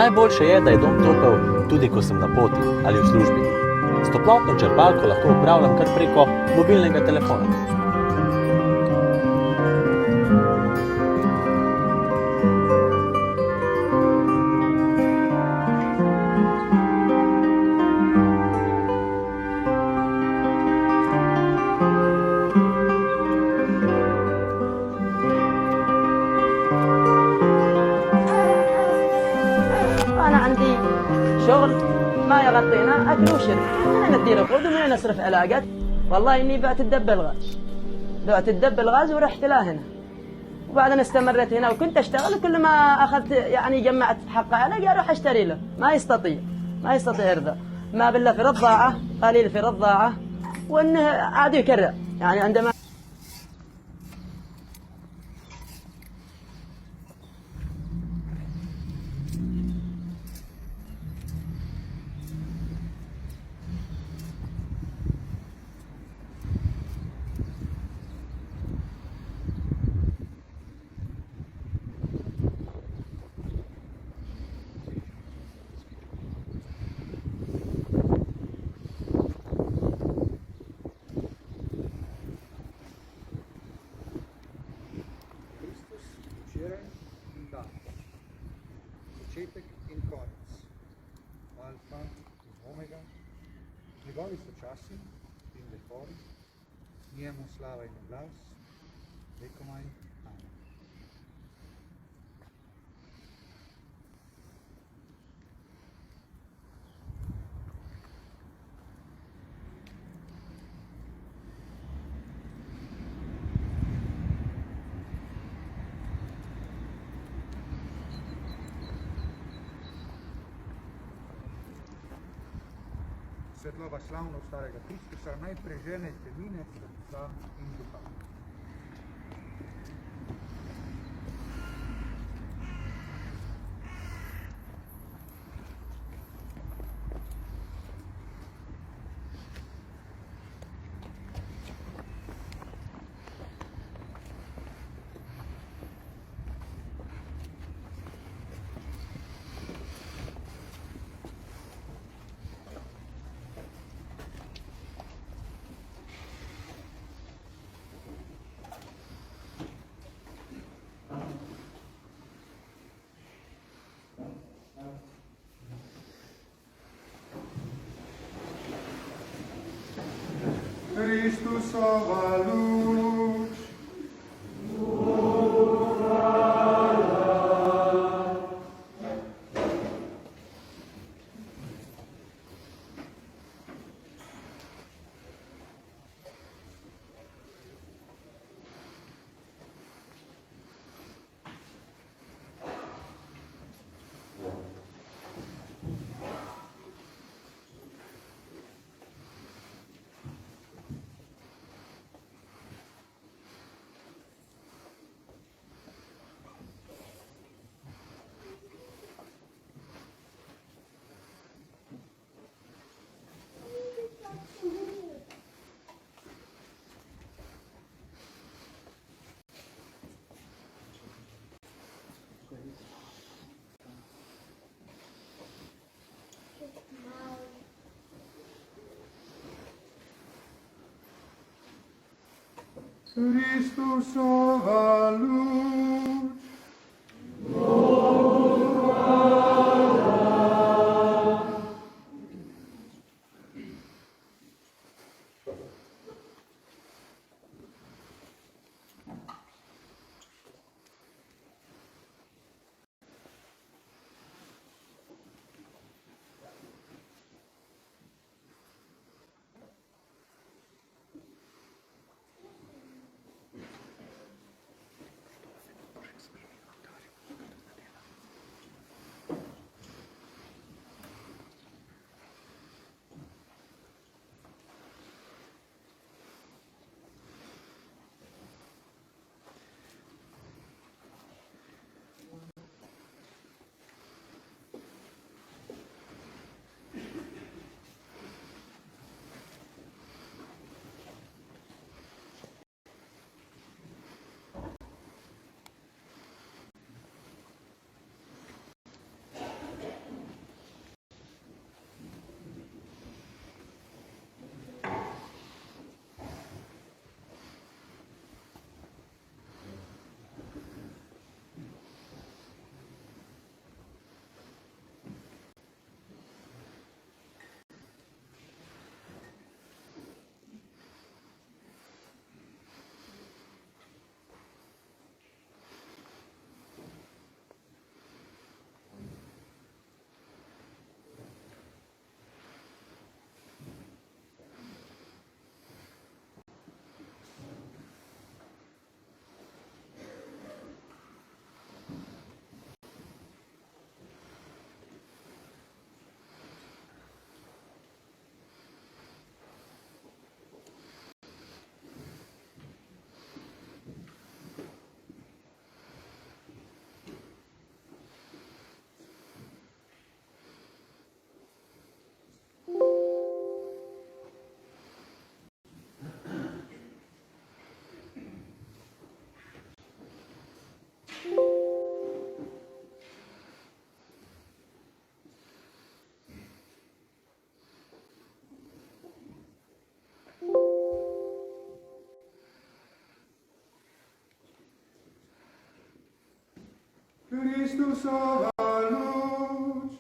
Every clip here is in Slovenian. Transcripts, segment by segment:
Najboljše je, da je dom topel tudi, ko sem na poti ali v službi. S toplotno črpalko lahko upravljam kar preko mobilnega telefona. أنا عندي شغل ما يغطينا أكل وشرب، من أين أدير أقود ومن أين أصرف علاقات؟ والله إني بعت الدب الغاز، بعت الدب الغاز ورحت لهنا، وبعدين استمريت هنا وكنت أشتغل، وكل ما أخذت يعني جمعت حق علي أروح أشتري له، ما يستطيع يرضى، ما بالله في رضاعة، قليل في رضاعة، وإنه عاد يكرر يعني عندما Začetek in konec, alfa in omega, njegovi so časi in vekori, njemu slava in oglas, vekomaj, amen. Svetloba slavno starega Kristusa naj prežene temnine srca in duha. Kristusova luč. Kristusova luč. Hristosova luč.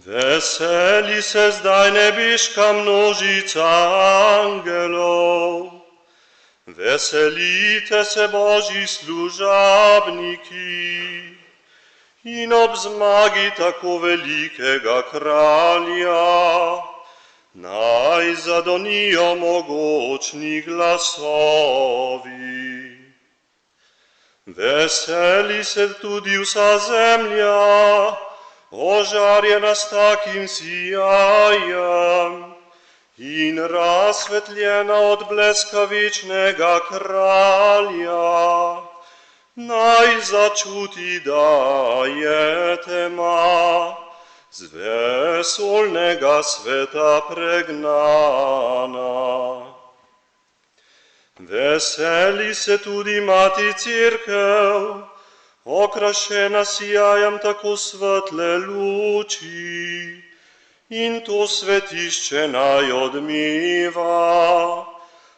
Veseli se zdaj nebeška množica angelov, veselite se Božji služabniki in ob zmagi tako velikega kralja naj zadonijo mogočni glasovi. Veseli se tudi vsa zemlja, ožarjena s takim sijajem in razsvetljena od bleska večnega kralja, naj začuti, da je tema z vesoljnega sveta pregnana. Veseli se tudi Mati Cerkev, okrašena sijajem tako svetle luči, in to svetišče naj odmeva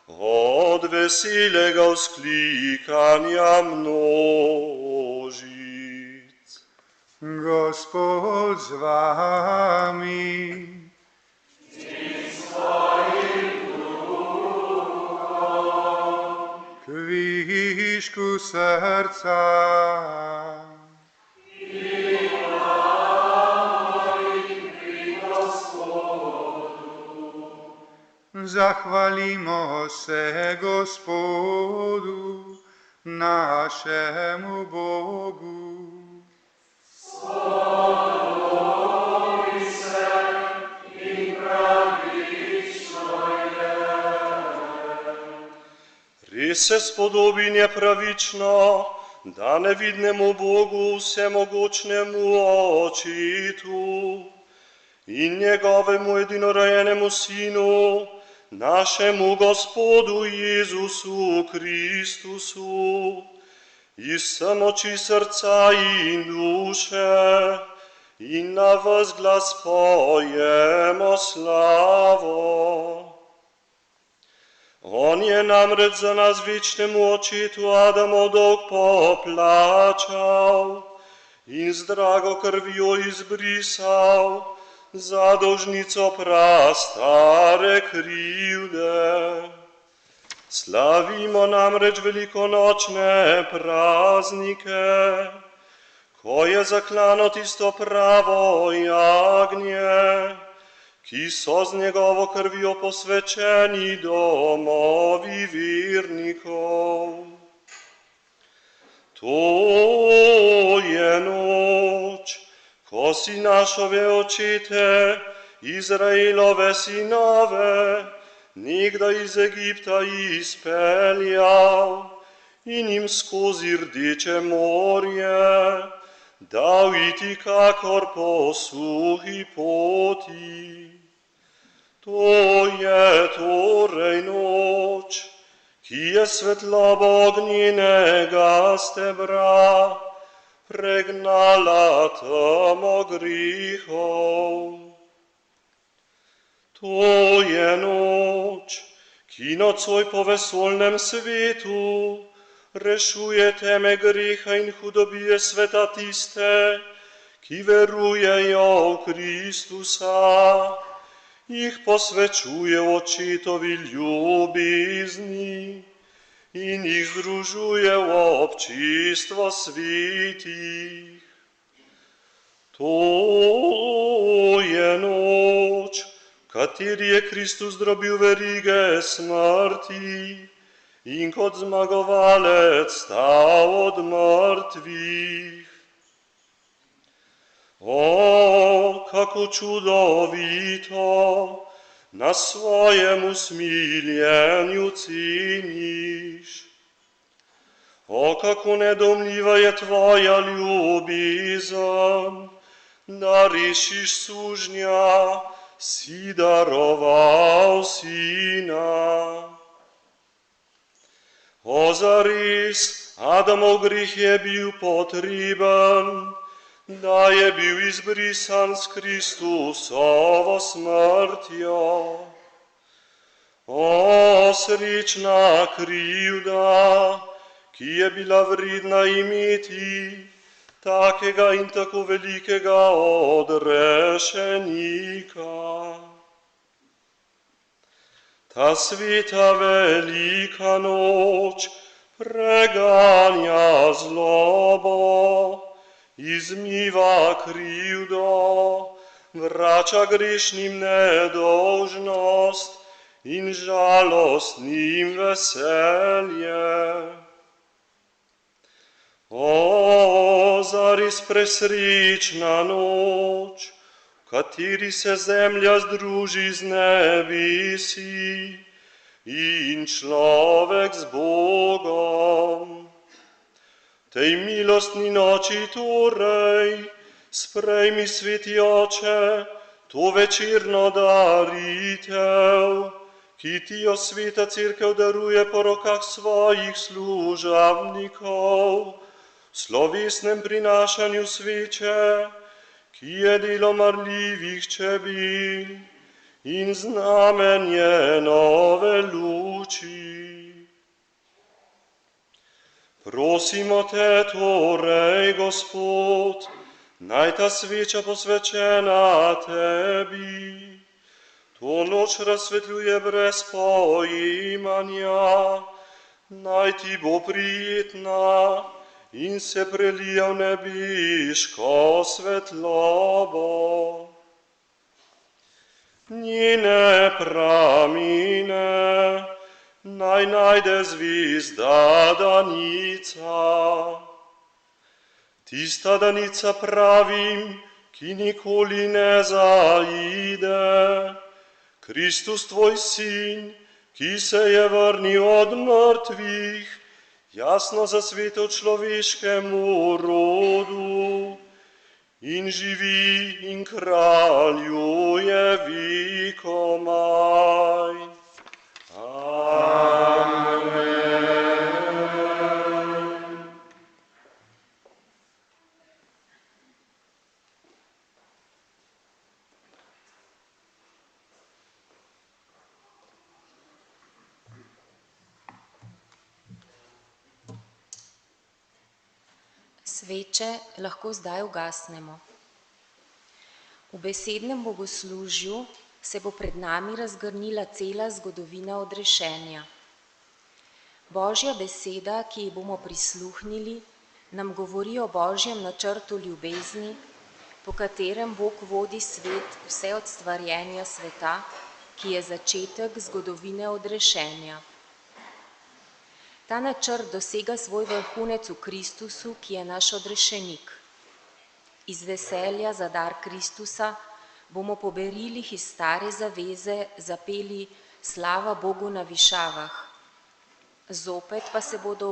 od veselega vzklikanja množic. Gospod z vami. Kvišku srca. Zahvalimo se Gospodu, našemu Bogu. Res se spodobi in je pravično, da nevidnemu Bogu, vsemogočnemu Očitu in njegovemu edinorojenemu Sinu, našemu Gospodu Jezusu Kristusu, iz samoči srca in duše in na ves glas pojemo slavo. On je namreč za nas večnemu Očetu Adamov dolg poplačal in z drago krvjo izbrisal zadolžnico prastare krivde. Slavimo namreč velikonočne praznike, ko je zaklano tisto pravo jagnje, ki so z njegovo krvjo posvečeni domovi vernikov. To je noč, ko si našove očete Izraelove sinove, nekdaj iz Egipta izpeljal in jim skozi Rdeče morje dal iti kakor po suhi poti. To je torej noč, ki je svetloba ognjenega stebra pregnala temo grehov. To je noč, ki nocoj po vesoljnem svetu rešuje teme greha in hudobije sveta tiste, ki verujejo v Kristusa, jih posvečuje v očetovi ljubezni in jih združuje v občestvo svetih. To je noč, v kateri je Kristus zdrobil verige smrti in kot zmagovalec stal od mrtvih. O, kako čudovito na svojem usmiljenju ceniš. O, kako nedomljiva je tvoja ljubezen, da rešiš sužnja, si daroval sina. O, zares, Adamov greh je bil potreben, da je bil izbrisan s Kristusovo smrtjo. O, srečna krivda, ki je bila vredna imeti takega in tako velikega odrešenika. Ta sveta velika noč preganja zlobo, izmiva krivdo, vrača grešnim nedolžnost in žalostnim veselje. O, zares presrečna noč, v kateri se zemlja združi z nebesi in človek z Bogom. Tej milostni noči torej sprejmi, sveti Oče, to večerno daritev, ki ti jo sveta Cerkev daruje po rokah svojih služabnikov, v slovesnem prinašanju sveče, ki je delo marljivih čebil in znamenje nove luči. Prosimo te torej, Gospod, naj ta sveča posvečena tebi to noč razsvetljuje brez poimanja, naj ti bo prijetna in se prelija v nebeško svetlobo. Njene pramene naj najde zvezda danica. Tista danica pravim, ki nikoli ne zaide. Kristus tvoj sin, ki se je vrnil od mrtvih, jasno zasvetil človeškemu rodu in živi in kraljuje vekomaj. Amen. Sveče lahko zdaj ugasnemo. V besednem bogoslužju se bo pred nami razgrnila cela zgodovina odrešenja. Božja beseda, ki ji bomo prisluhnili, nam govori o Božjem načrtu ljubezni, po katerem Bog vodi svet vse od stvarjenja sveta, ki je začetek zgodovine odrešenja. Ta načrt dosega svoj vrhunec v Kristusu, ki je naš odrešenik. Iz veselja za dar Kristusa bomo po berilih iz stare zaveze zapeli Slava Bogu na višavah. Zopet pa se bodo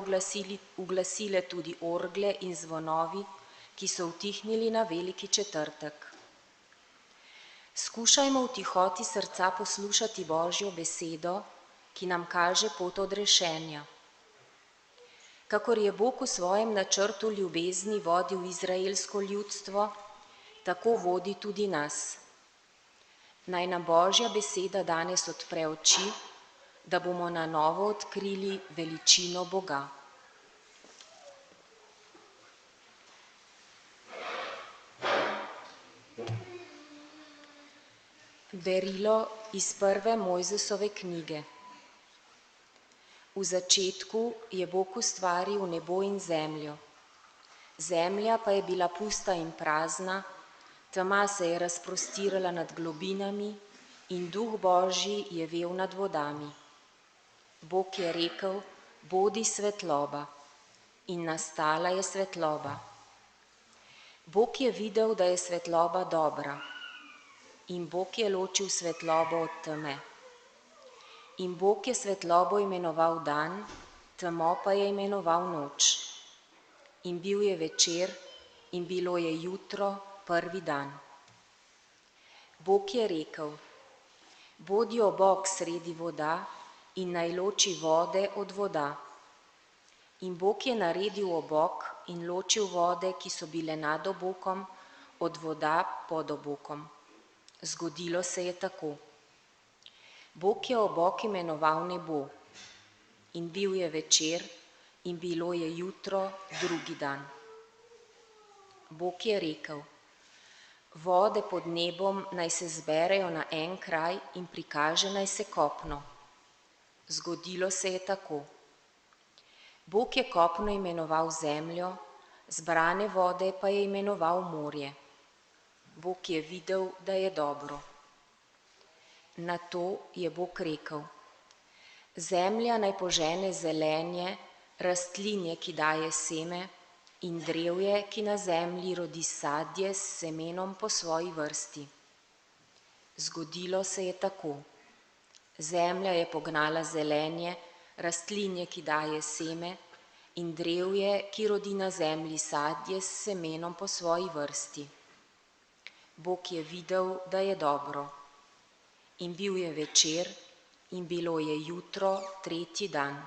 uglasile tudi orgle in zvonovi, ki so utihnili na veliki četrtek. Skušajmo v tihoti srca poslušati Božjo besedo, ki nam kaže pot odrešenja. Kakor je Bog v svojem načrtu ljubezni vodil izraelsko ljudstvo, tako vodi tudi nas. Naj nam Božja beseda danes odpre oči, da bomo na novo odkrili veličino Boga. Berilo iz prve Mojzesove knjige. V začetku je Bog ustvaril nebo in zemljo. Zemlja pa je bila pusta in prazna, tema se je razprostirala nad globinami in Duh Božji je vel nad vodami. Bog je rekel, bodi svetloba, in nastala je svetloba. Bog je videl, da je svetloba dobra, in Bog je ločil svetlobo od teme. In Bog je svetlobo imenoval dan, temo pa je imenoval noč. In bil je večer, in bilo je jutro, prvi dan. Bog je rekel, bodi obok sredi voda in naj loči vode od voda. In Bog je naredil obok in ločil vode, ki so bile nad obokom, od voda pod obokom. Zgodilo se je tako. Bog je obok imenoval nebo. In bil je večer, in bilo je jutro, drugi dan. Bog je rekel, vode pod nebom naj se zberejo na en kraj in prikaže naj se kopno. Zgodilo se je tako. Bog je kopno imenoval zemljo, zbrane vode pa je imenoval morje. Bog je videl, da je dobro. Nato je Bog rekel, zemlja naj požene zelenje, rastlinje, ki daje seme, in drevje, ki na zemlji rodi sadje s semenom po svoji vrsti. Zgodilo se je tako. Zemlja je pognala zelenje, rastlinje, ki daje seme, in drevje, ki rodi na zemlji sadje s semenom po svoji vrsti. Bog je videl, da je dobro. In bil je večer, in bilo je jutro, tretji dan.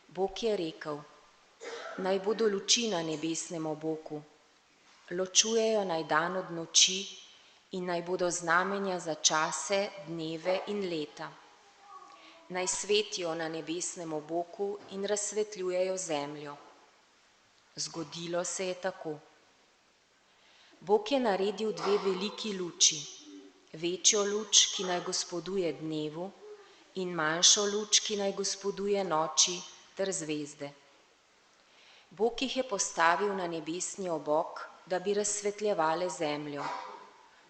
Bog je rekel, naj bodo luči na nebesnem oboku, ločujejo naj dan od noči in naj bodo znamenja za čase, dneve in leta. Naj svetijo na nebesnem oboku in razsvetljujejo zemljo. Zgodilo se je tako. Bog je naredil dve veliki luči, večjo luč, ki naj gospoduje dnevu, in manjšo luč, ki naj gospoduje noči ter zvezde. Bog jih je postavil na nebesni obok, da bi razsvetljevale zemljo.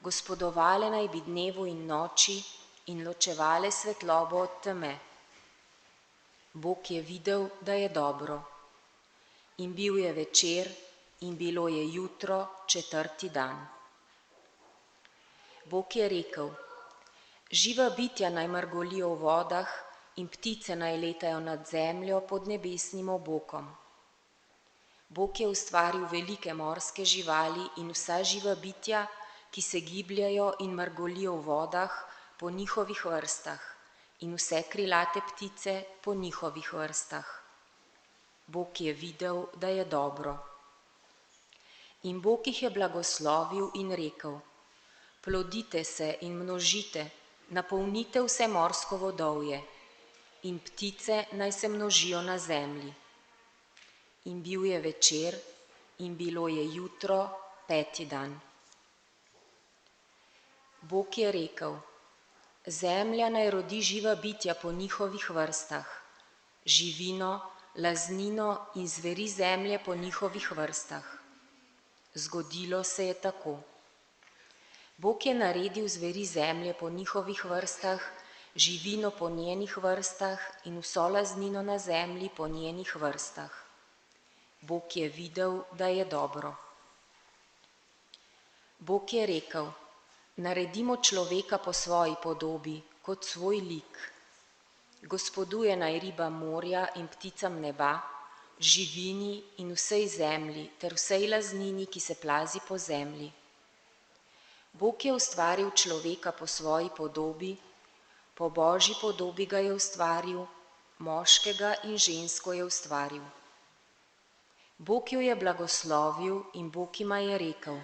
Gospodovale naj bi dnevu in noči in ločevale svetlobo od teme. Bog je videl, da je dobro. In bil je večer, in bilo je jutro, četrti dan. Bog je rekel, živa bitja naj mrgolijo v vodah in ptice naj letajo nad zemljo pod nebesnim obokom. Bog je ustvaril velike morske živali in vsa živa bitja, ki se gibljajo in mrgolijo v vodah po njihovih vrstah, in vse krilate ptice po njihovih vrstah. Bog je videl, da je dobro. In Bog jih je blagoslovil in rekel, plodite se in množite, napolnite vse morsko vodovje, in ptice naj se množijo na zemlji. In bil je večer, in bilo je jutro, peti dan. Bog je rekel, zemlja naj rodi živa bitja po njihovih vrstah, živino, laznino in zveri zemlje po njihovih vrstah. Zgodilo se je tako. Bog je naredil zveri zemlje po njihovih vrstah, živino po njenih vrstah in vso laznino na zemlji po njenih vrstah. Bog je videl, da je dobro. Bog je rekel, Naredimo človeka po svoji podobi, kot svoj lik. Gospoduje naj ribam morja in pticam neba, živini in vsej zemlji ter vsej laznini, ki se plazi po zemlji. Bog je ustvaril človeka po svoji podobi, po Božji podobi ga je ustvaril, moškega in žensko je ustvaril. Bog jo je blagoslovil in Bog jima je rekel: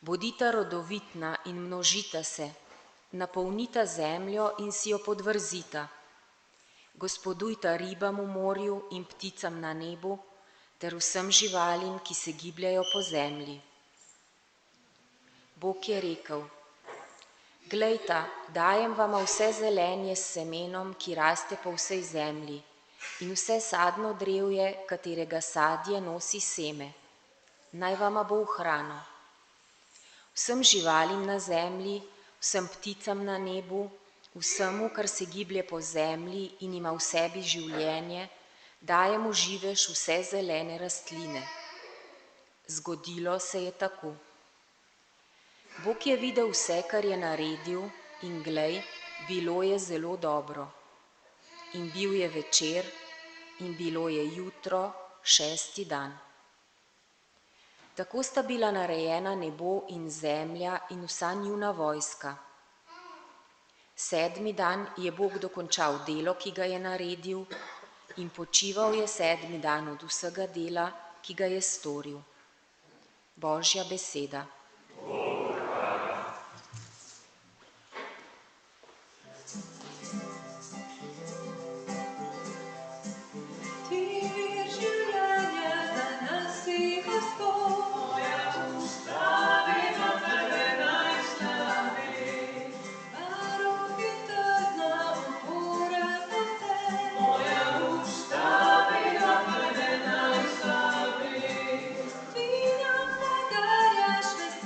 bodita rodovitna in množita se, napolnita zemljo in si jo podvrzita. Gospodujta ribam v morju in pticam na nebu, ter vsem živalim, ki se gibljajo po zemlji. Bog je rekel: glejta, dajem vama vse zelenje s semenom, ki raste po vsej zemlji, in vse sadno drevje, katerega sadje nosi seme. Naj vama bo v hrano. Vsem živalim na zemlji, vsem pticam na nebu, vsemu, kar se giblje po zemlji in ima v sebi življenje, dajem v živež vse zelene rastline. Zgodilo se je tako. Bog je videl vse, kar je naredil, in glej, bilo je zelo dobro. In bil je večer, in bilo je jutro, 6. dan. Tako sta bila narejena nebo in zemlja in vsa njuna vojska. 7. dan je Bog dokončal delo, ki ga je naredil, in počival je 7. dan od vsega dela, ki ga je storil. Božja beseda. Ti nam podarjaš veselje.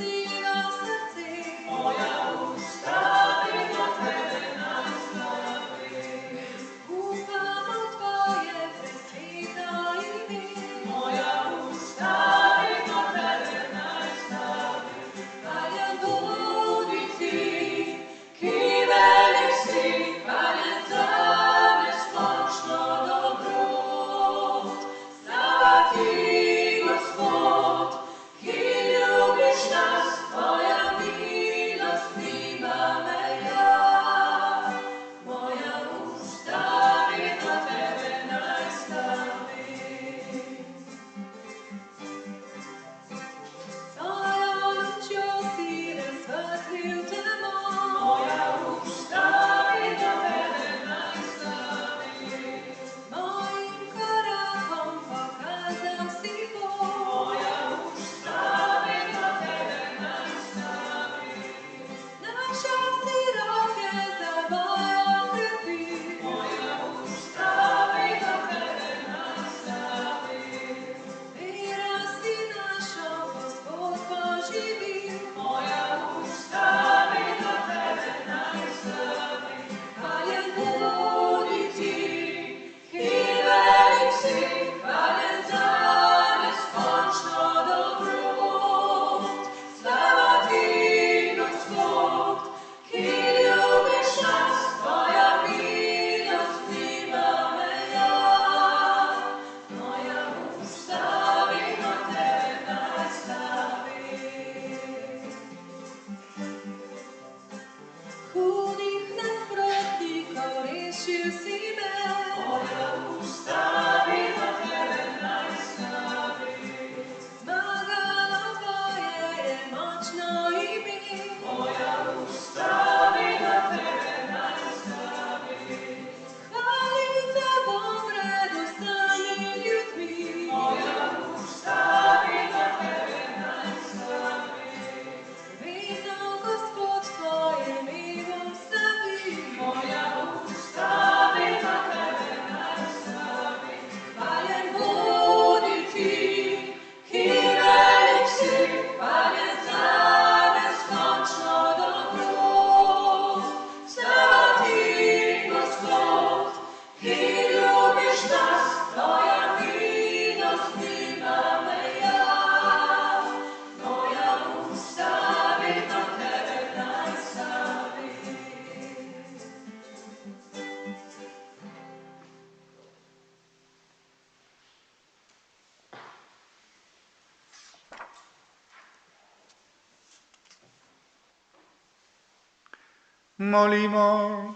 Molimo.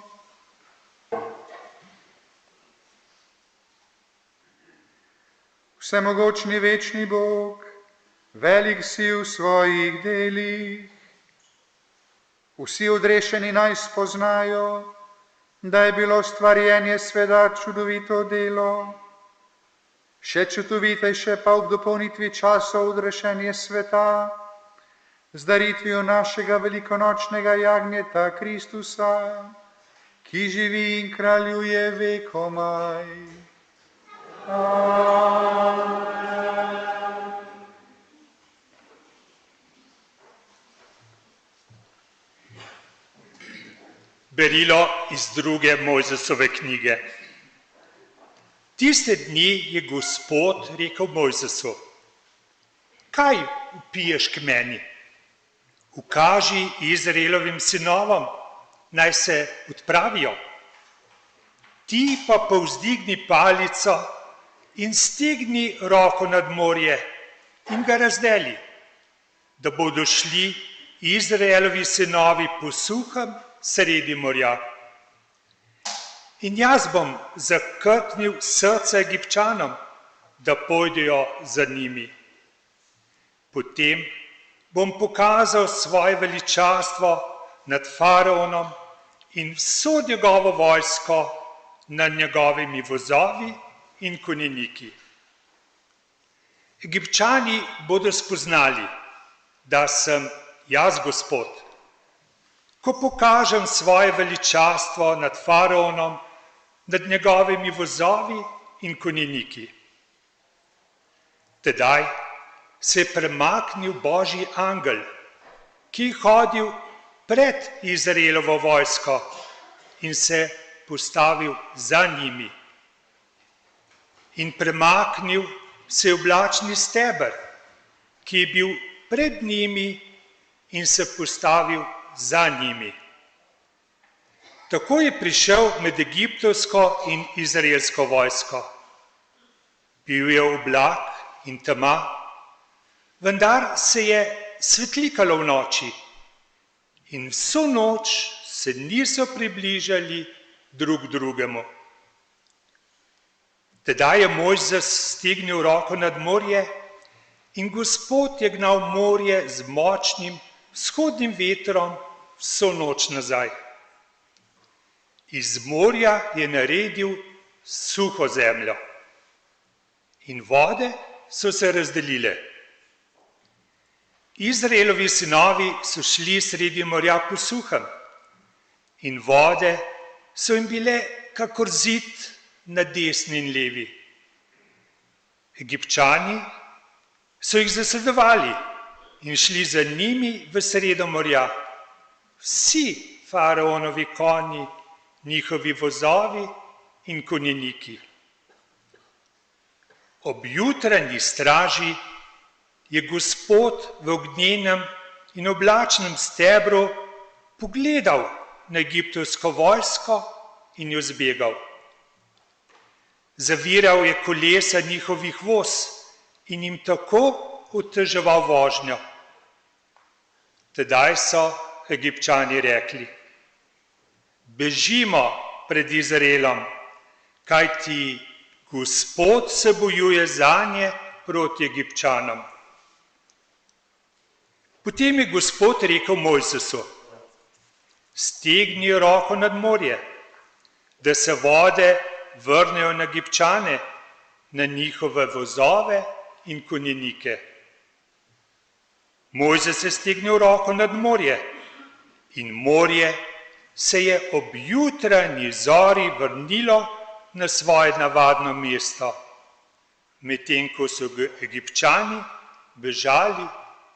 Vsemogočni večni Bog, velik si v svojih delih. Vsi odrešeni naj spoznajo, da je bilo stvarjenje sveta čudovito delo. Še čudovitejše pa ob dopolnitvi časov odrešenje sveta, z daritvijo našega velikonočnega jagnjeta Kristusa, ki živi in kraljuje vekomaj. Berilo iz 2. Mojzesove knjige. Tiste dni je Gospod rekel Mojzesu: kaj vpiješ k meni? Ukaži Izraelovim sinovom, naj se odpravijo. Ti pa povzdigni palico in stegni roko nad morje in ga razdeli, da bodo šli Izraelovi sinovi po suhem sredi morja. In jaz bom zakrknil srce Egipčanom, da pojdejo za njimi. Potem bom pokazal svoje veličastvo nad faraonom in vso njegovo vojsko nad njegovimi vozovi in konjeniki. Egipčani bodo spoznali, da sem jaz Gospod, ko pokažem svoje veličastvo nad faraonom, nad njegovimi vozovi in konjeniki. Tedaj se je premaknil Božji angel, ki je hodil pred Izraelovo vojsko in se postavil za njimi. In premaknil se je oblačni steber, ki je bil pred njimi in se postavil za njimi. Tako je prišel med egiptovsko in izraelsko vojsko. Bil je oblak in tema, vendar se je svetlikalo v noči in vso noč se niso približali drug drugemu. Tedaj je Mojzes stegnil roko nad morje in Gospod je gnal morje z močnim vzhodnim vetrom vso noč nazaj. Iz morja je naredil suho zemljo in vode so se razdelile. Izraelovi sinovi so šli sredi morja po suhem in vode so jim bile kakor zid na desni in levi. Egipčani so jih zasledovali in šli za njimi v sredo morja. Vsi faraonovi konji, njihovi vozovi in konjeniki. Ob jutranji straži je Gospod v ognjenem in oblačnem stebru pogledal na egiptovsko vojsko in jo zbegal. Zaviral je kolesa njihovih voz in jim tako oteževal vožnjo. Tedaj so Egipčani rekli: bežimo pred Izraelom, kajti Gospod se bojuje zanje proti Egipčanom. Potem je Gospod rekel Mojzesu: stegni roko nad morje, da se vode vrnejo na Egipčane, na njihove vozove in konjenike. Mojzes je stegnil roko nad morje in morje se je ob jutranji zori vrnilo na svoje navadno mesto, medtem ko so Egipčani bežali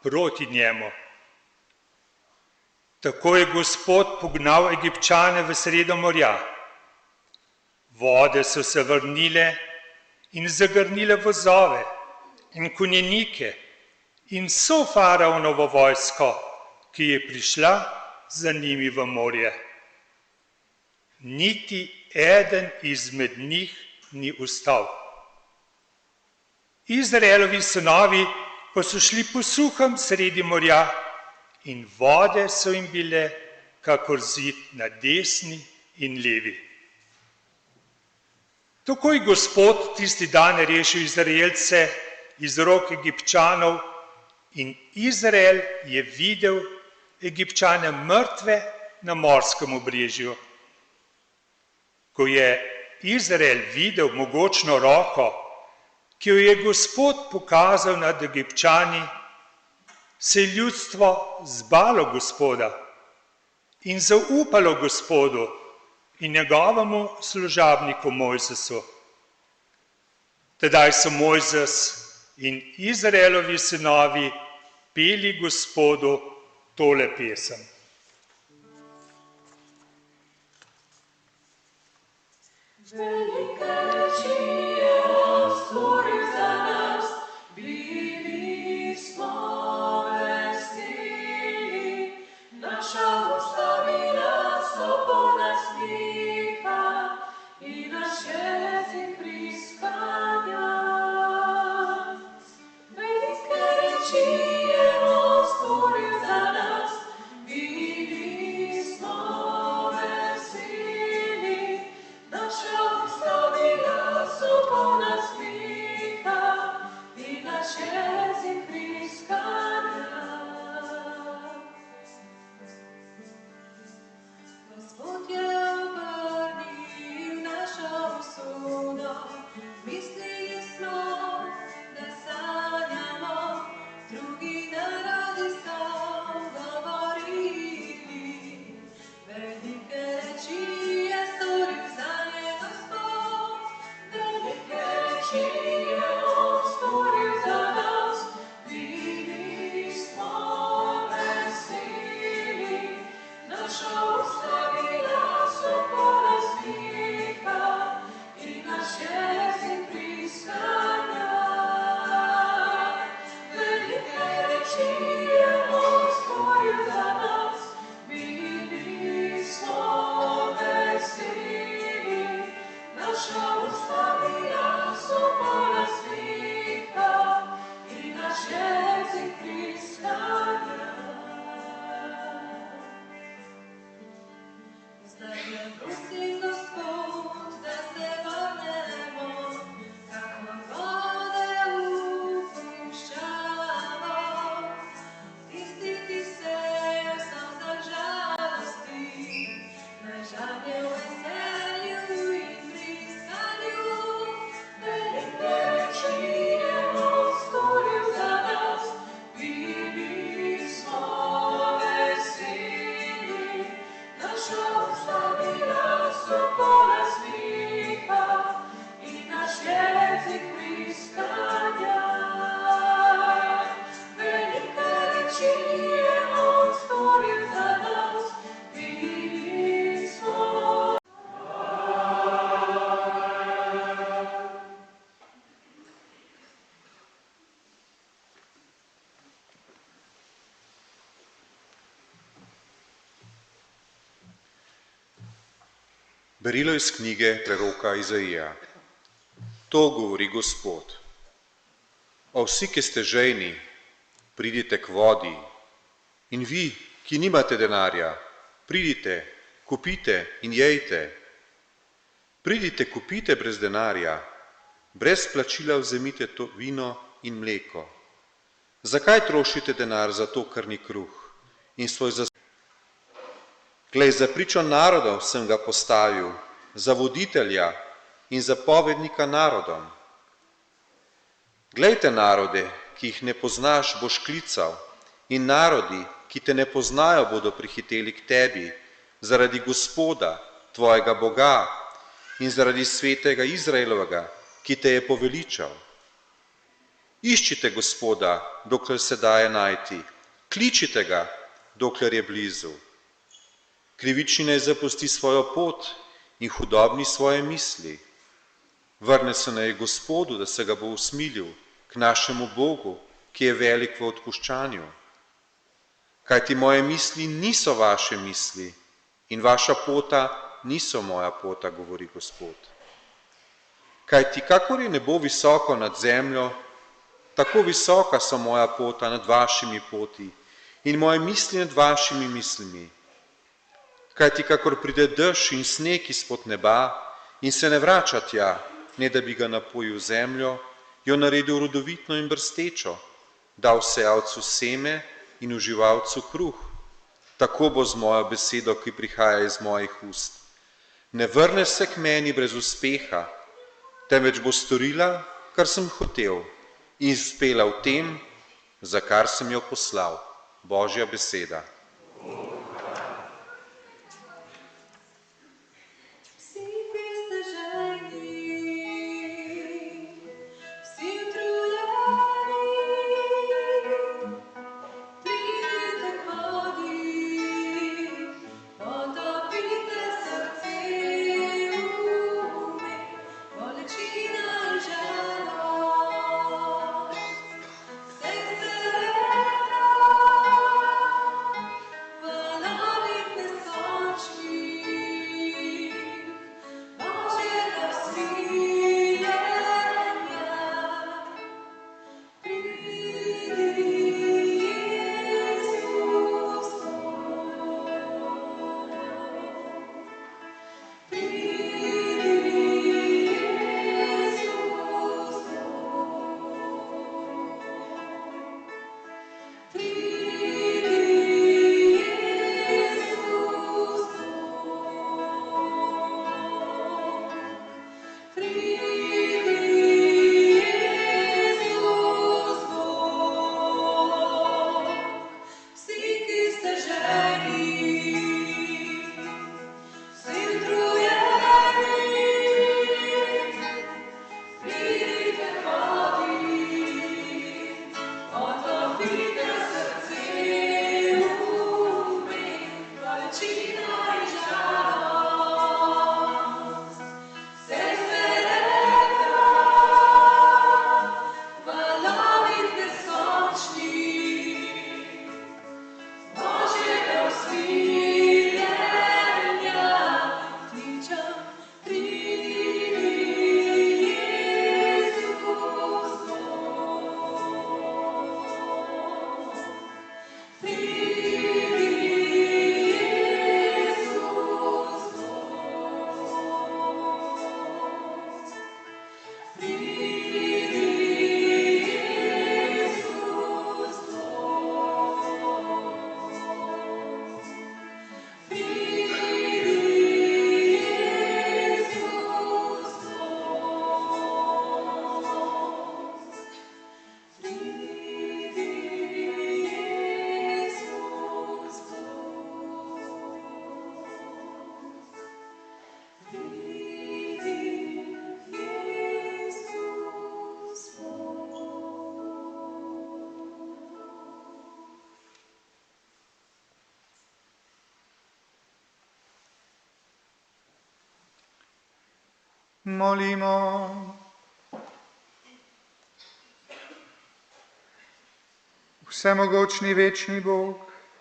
proti njemu. Tako je Gospod pognal Egipčane v sredo morja. Vode so se vrnile in zagrnile vozove in konjenike in vso faraonovo vojsko, ki je prišla za njimi v morje. Niti eden izmed njih ni ostal. Izraelovi sinovi pa so šli po suhem sredi morja in vode so jim bile kakor zid na desni in levi. Tako je Gospod tisti dan rešil Izraelce iz rok Egipčanov in Izrael je videl Egipčane mrtve na morskem obrežju. Ko je Izrael videl mogočno roko, ki jo je Gospod pokazal nad Egipčani, se je ljudstvo zbalo Gospoda in zaupalo Gospodu in njegovemu služabniku Mojzesu. Tedaj so Mojzes in Izraelovi sinovi peli Gospodu tole pesem. Velike reči je on stvoril za nas, bili smo veseli, naša usta bila so polna smeha in naš jezik priskanja. Velike reči je on stvoril za nas, bili smo veseli, naša usta bila so polna smeha in naš jezik priskanja. Gospod je obrnil našo usodo, mislili smo, da sanjamo, drugi narodi so govorili. Velike reči je storil zanje Gospod, velike reči je on storil za nas, bili smo veseli, naša usta bila so polna smeha in naš jezik priskanja. Velike reči je on storil za nas, bili smo veseli, naša usta bila so polna smeha in naš jezik priskanja. Zdaj je prosim Gospod, da se vrnemo, kakor vode upuščamo. Tisti, ki sejo solza žalosti, naj žanje v veselju in briskanju. Velike reči je on storil za nas, bili smo veseli, naša usta bila so polna smeha in naš jezik priskanja. Velike reči je on storil za nas, bili smo. Berilo iz knjige preroka Izaija. To govori Gospod. O vsi, ki ste žejni, pridite k vodi. In vi, ki nimate denarja, pridite, kupite in jejte. Pridite, kupite brez denarja, brez plačila vzemite to vino in mleko. Zakaj trošite denar za to, kar ni kruh, in svoj zaslužek? Glej, za pričo narodov sem ga postavil, za voditelja in zapovednika narodom. Glejte narode, ki jih ne poznaš, boš klical, in narodi, ki te ne poznajo, bodo prihiteli k tebi, zaradi Gospoda, tvojega Boga, in zaradi svetega Izraelovega, ki te je poveličal. Iščite Gospoda, dokler se daje najti, kličite ga, dokler je blizu. Krivični naj zapusti svojo pot in hudobni svoje misli. Vrne se naj Gospodu, da se ga bo usmilil, k našemu Bogu, ki je velik v odpuščanju. Kajti moje misli niso vaše misli in vaša pota niso moja pota, govori Gospod. Kajti kakor je nebo visoko nad zemljo, tako visoka so moja pota nad vašimi poti in moje misli nad vašimi mislimi. Kajti kakor pride dež in sneg izpod neba in se ne vrača tja, ne da bi ga napojil zemljo, jo naredil rodovitno in brstečo, dal sejalcu seme in uživalcu kruh. Tako bo z mojo besedo, ki prihaja iz mojih ust. Ne vrne se k meni brez uspeha, temveč bo storila, kar sem hotel, in uspela v tem, za kar sem jo poslal. Božja beseda. Molimo. Vsemogočni večni Bog,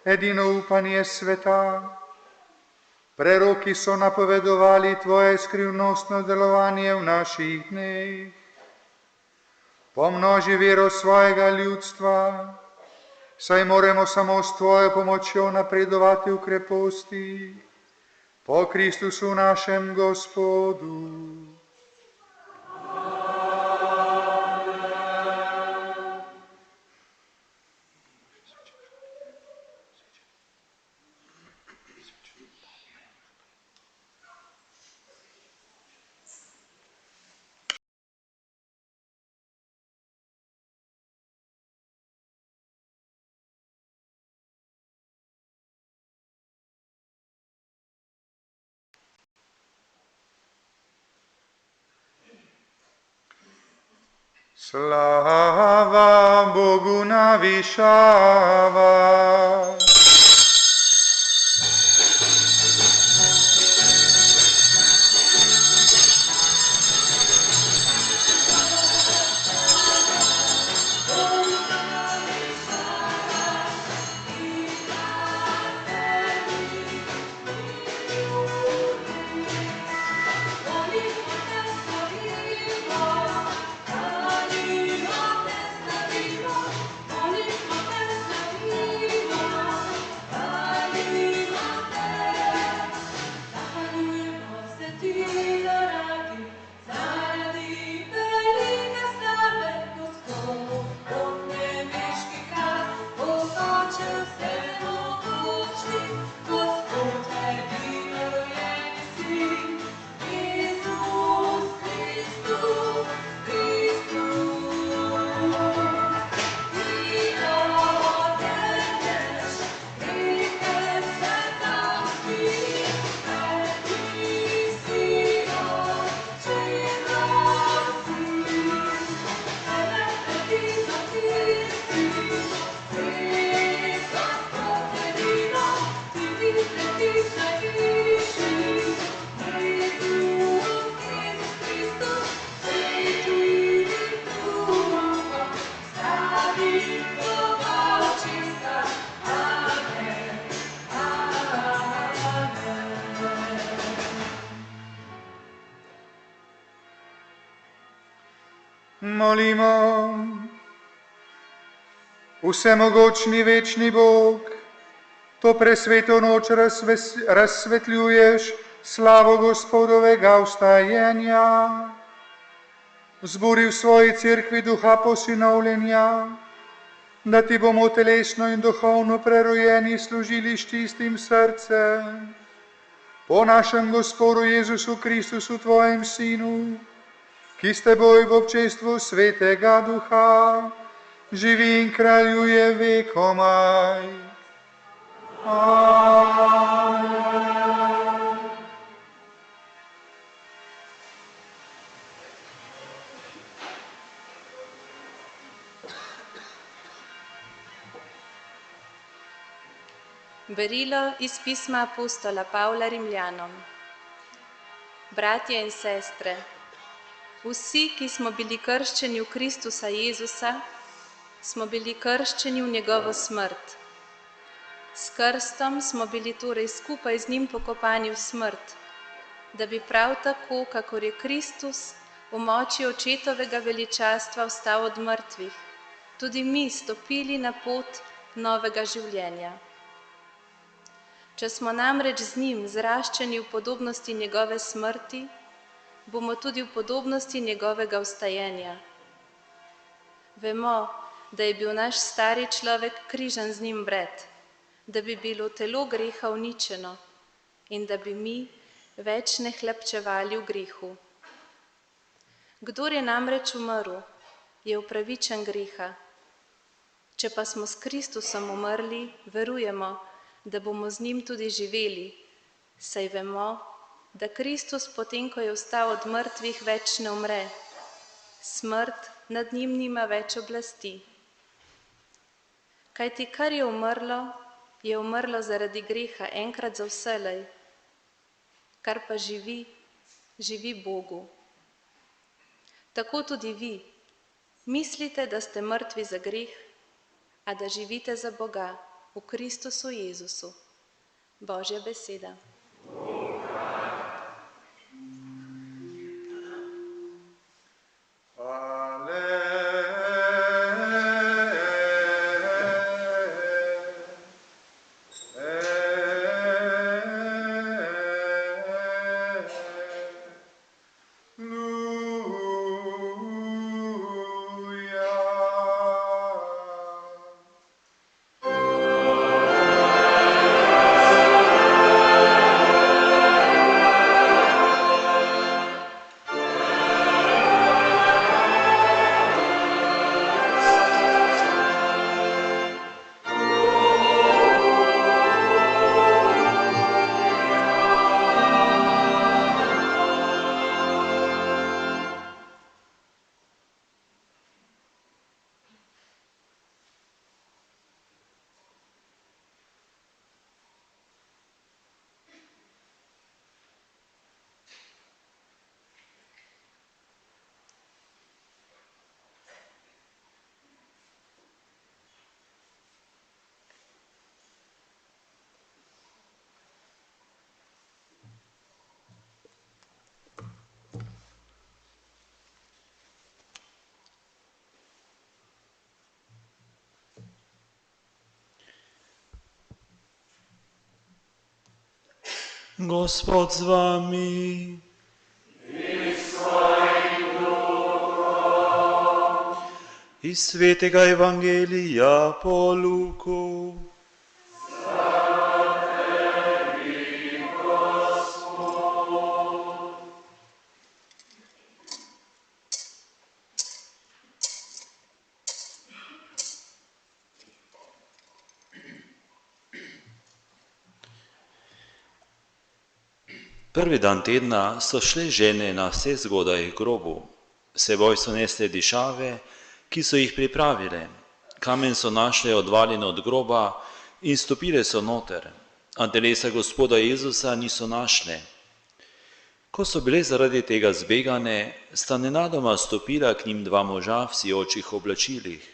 edino upanje sveta, preroki so napovedovali Tvoje skrivnostno delovanje v naših dneh. Pomnoži vero svojega ljudstva, saj moramo samo s Tvojo pomočjo napredovati v kreposti, po Kristusu našem Gospodu. Slava Bogu na višavah. Molimo. Vsemogočni večni Bog, to presveto noč razsvetljuješ slavo Gospodovega vstajenja, zburi v svoji cerkvi duha posinovljenja, da ti bomo telesno in duhovno prerojeni služili s čistim srcem. Po našem Gospodu Jezusu Kristusu, tvojem Sinu, ki s teboj v občestvu Svetega Duha živi in kraljuje vekomaj. Amen. Berilo iz pisma apostola Pavla Rimljanom. Bratje in sestre, vsi, ki smo bili krščeni v Kristusa Jezusa, smo bili krščeni v njegovo smrt. S krstom smo bili torej skupaj z njim pokopani v smrt, da bi prav tako, kakor je Kristus v moči očetovega veličastva vstal od mrtvih, tudi mi stopili na pot novega življenja. Če smo namreč z njim zraščeni v podobnosti njegove smrti, bomo tudi v podobnosti njegovega vstajenja. Vemo, da je bil naš stari človek križan z njim vred, da bi bilo telo greha uničeno in da bi mi več ne hlapčevali v grehu. Kdor je namreč umrl, je upravičen greha. Če pa smo s Kristusom umrli, verujemo, da bomo z njim tudi živeli, saj vemo, da Kristus potem, ko je vstal od mrtvih, več ne umre. Smrt nad njim nima več oblasti. Kajti kar je umrlo zaradi greha enkrat za vselej, kar pa živi, živi Bogu. Tako tudi vi, mislite, da ste mrtvi za greh, a da živite za Boga v Kristusu Jezusu. Božja beseda. Gospod z vami. Iz svetega evangelija po Luku. Prvi dan tedna so šle žene na vse zgodaj k grobu. Seboj so nesle dišave, ki so jih pripravile. Kamen so našle odvaljen od groba in stopile so noter, a telesa Gospoda Jezusa niso našle. Ko so bile zaradi tega zbegane, sta nenadoma stopila k njim dva moža v sijočih oblačilih.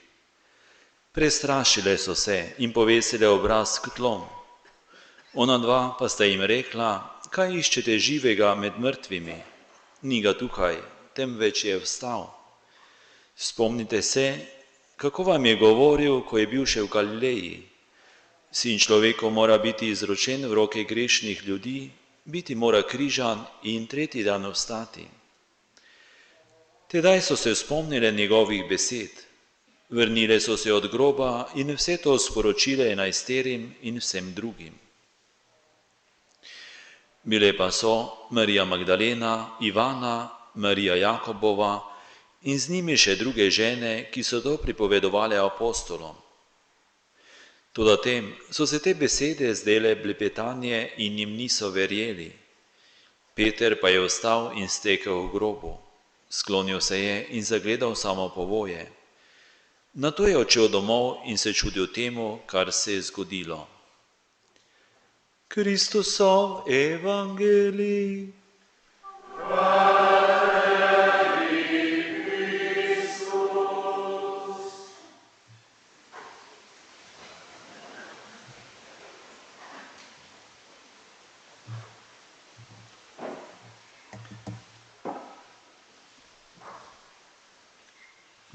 Prestrašile so se in povesile obraz k tlom. Ona dva pa sta jim rekla: kaj iščete živega med mrtvimi? Ni ga tukaj, temveč je vstal. Spomnite se, kako vam je govoril, ko je bil še v Galileji. Sin človekov mora biti izročen v roke grešnih ljudi, biti mora križan in tretji dan vstati. Tedaj so se spomnile njegovih besed. Vrnile so se od groba in vse to sporočile 11 in vsem drugim. Bile pa so Marija Magdalena, Ivana, Marija Jakobova in z njimi še druge žene, ki so to pripovedovale apostolom. Toda tem so se te besede zdele blepetanje in jim niso verjeli. Peter pa je vstal in stekel v grobu. Sklonil se je in zagledal samo povoje. Nato je odšel domov in se čudil temu, kar se je zgodilo. Kristusov evangelij.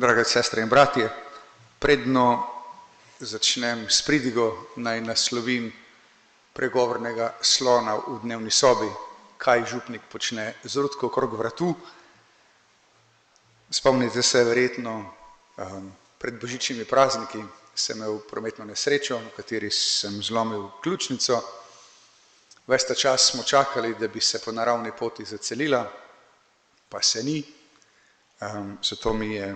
Drage sestre in bratje, predno začnem s pridigo, naj naslovim pregovornega slona v dnevni sobi, kaj župnik počne z Rutko okrog vratu. Spomnite se verjetno, pred božičnimi prazniki sem imel prometno nesrečo, v kateri sem zlomil ključnico. Ves ta čas smo čakali, da bi se po naravni poti zacelila, pa se ni. Zato mi je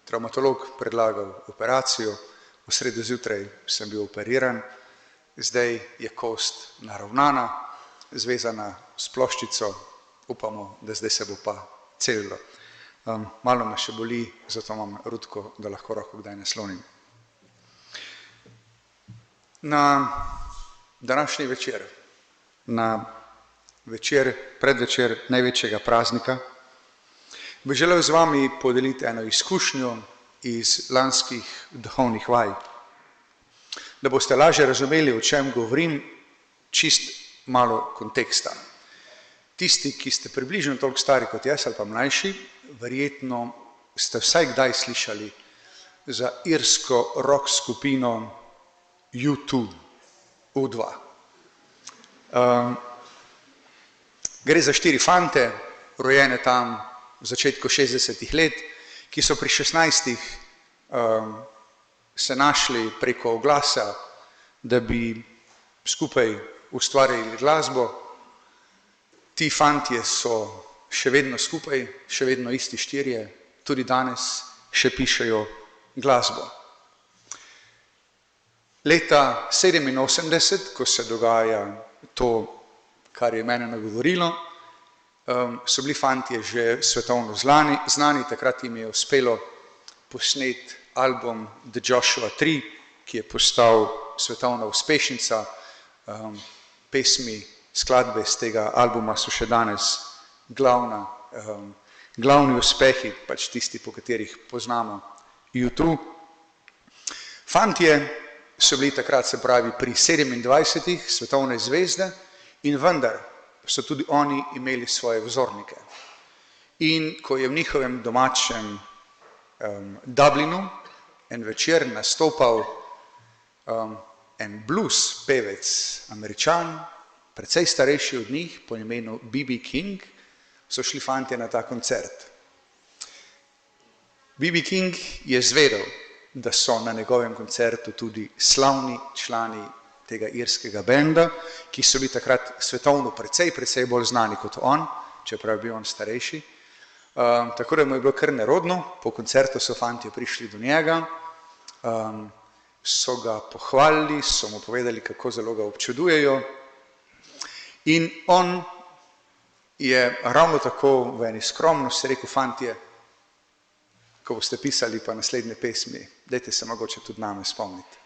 travmatolog predlagal operacijo, v sredo zjutraj sem bil operiran, zdaj je kost naravnana, zvezana s ploščico, upamo, da zdaj se bo pa celilo. Malo me še boli, zato imam Rutko, da lahko roko kdaj naslonim. Na današnji večer, na predvečer največjega praznika, bi želel z vami podeliti eno izkušnjo iz lanskih duhovnih vaj. Da boste lažje razumeli, o čem govorim, čist malo konteksta. Tisti, ki ste približno toliko stari kot jaz ali pa mlajši, verjetno ste vsaj kdaj slišali za irsko rock skupino U2, U2. Gre za 4 fante, rojene tam v začetku 60-ih let, ki so pri 16 se našli preko oglasa, da bi skupaj ustvarjali glasbo. Ti fantje so še vedno skupaj, še vedno isti 4, tudi danes še pišejo glasbo. Leta 87, ko se dogaja to, kar je mene nagovorilo, so bili fantje že svetovno znani, takrat jim je uspelo posneti album The Joshua Tree, ki je postal svetovna uspešnica. Pesmi, skladbe iz tega albuma so še danes glavni uspehi, pač tisti, po katerih poznamo U2. Fantje so bili takrat, se pravi, pri 27 svetovne zvezde in vendar so tudi oni imeli svoje vzornike. In ko je v njihovem domačem Dublinu en večer nastopal en blues pevec, Američan, precej starejši od njih, po imenu B.B. King, so šli fantje na ta koncert. B.B. King je zvedel, da so na njegovem koncertu tudi slavni člani tega irskega benda, ki so bili takrat svetovno precej bolj znani kot on, čeprav je bil on starejši. Tako da mu je bilo kar nerodno, po koncertu so fantje prišli do njega, so ga pohvalili, so mu povedali, kako zelo ga občudujejo. In on je ravno tako v eni skromnosti rekel: fantje, ko boste pisali pa naslednje pesmi, dajte se mogoče tudi name spomniti.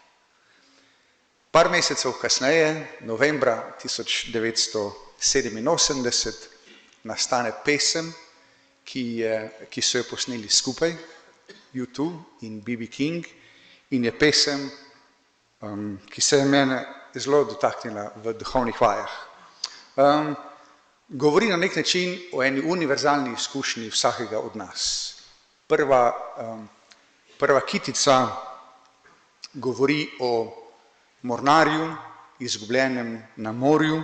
Par mesecev kasneje, novembra 1987, nastane pesem, ki so jo posneli skupaj, U2 in B.B. King, in je pesem, ki se je mene zelo dotaknila v duhovnih vajah. Govori na nek način o eni univerzalni izkušnji vsakega od nas. Prva kitica govori o mornarju, izgubljenem na morju,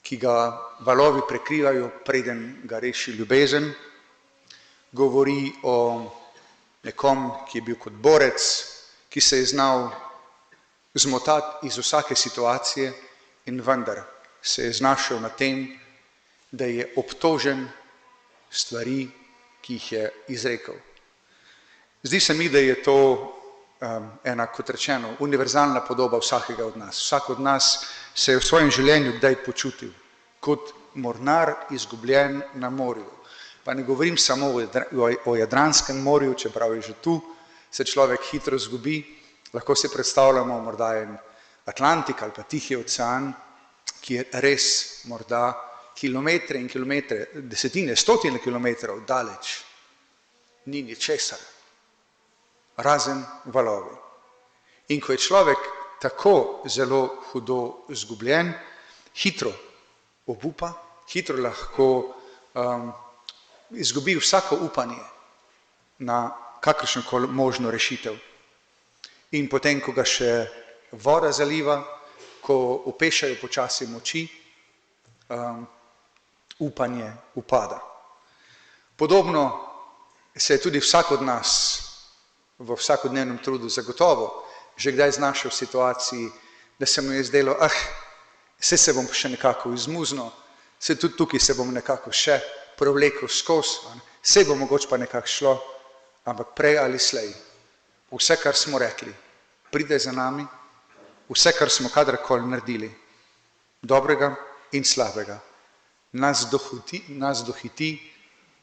ki ga valovi prekrivajo, preden ga reši ljubezen. Govori o nekom, ki je bil kot borec, ki se je znal zmotati iz vsake situacije in vendar se je znašel na tem, da je obtožen stvari, ki jih je izrekel. Zdi se mi, da je to ena, kot rečeno, univerzalna podoba vsakega od nas. Vsak od nas se je v svojem življenju kdaj počutil kot mornar izgubljen na morju. Pa ne govorim samo o Jadranskem morju, čeprav je že tu, se človek hitro izgubi. Lahko si predstavljamo morda en Atlantik ali pa Tihi ocean, ki je res morda kilometre in kilometre, desetine, stotine kilometrov daleč. Ni ničesar, razen valovi. In ko je človek tako zelo hudo izgubljen, hitro obupa, hitro lahko izgubi vsako upanje na kakršnokoli možno rešitev. In potem, ko ga še voda zaliva, ko opešajo počasi moči, upanje upada. Podobno se je tudi vsak od nas v vsakodnevnem trudu zagotovo že kdaj znašel v situaciji, da se mu je zdelo, se bom še nekako izmuznil, tudi tukaj se bom nekako še prevlekel skozi, se bo mogoče pa nekako šlo, ampak prej ali slej. Vse, kar smo rekli, pride za nami, vse, kar smo kadarkoli naredili, dobrega in slabega, nas dohiti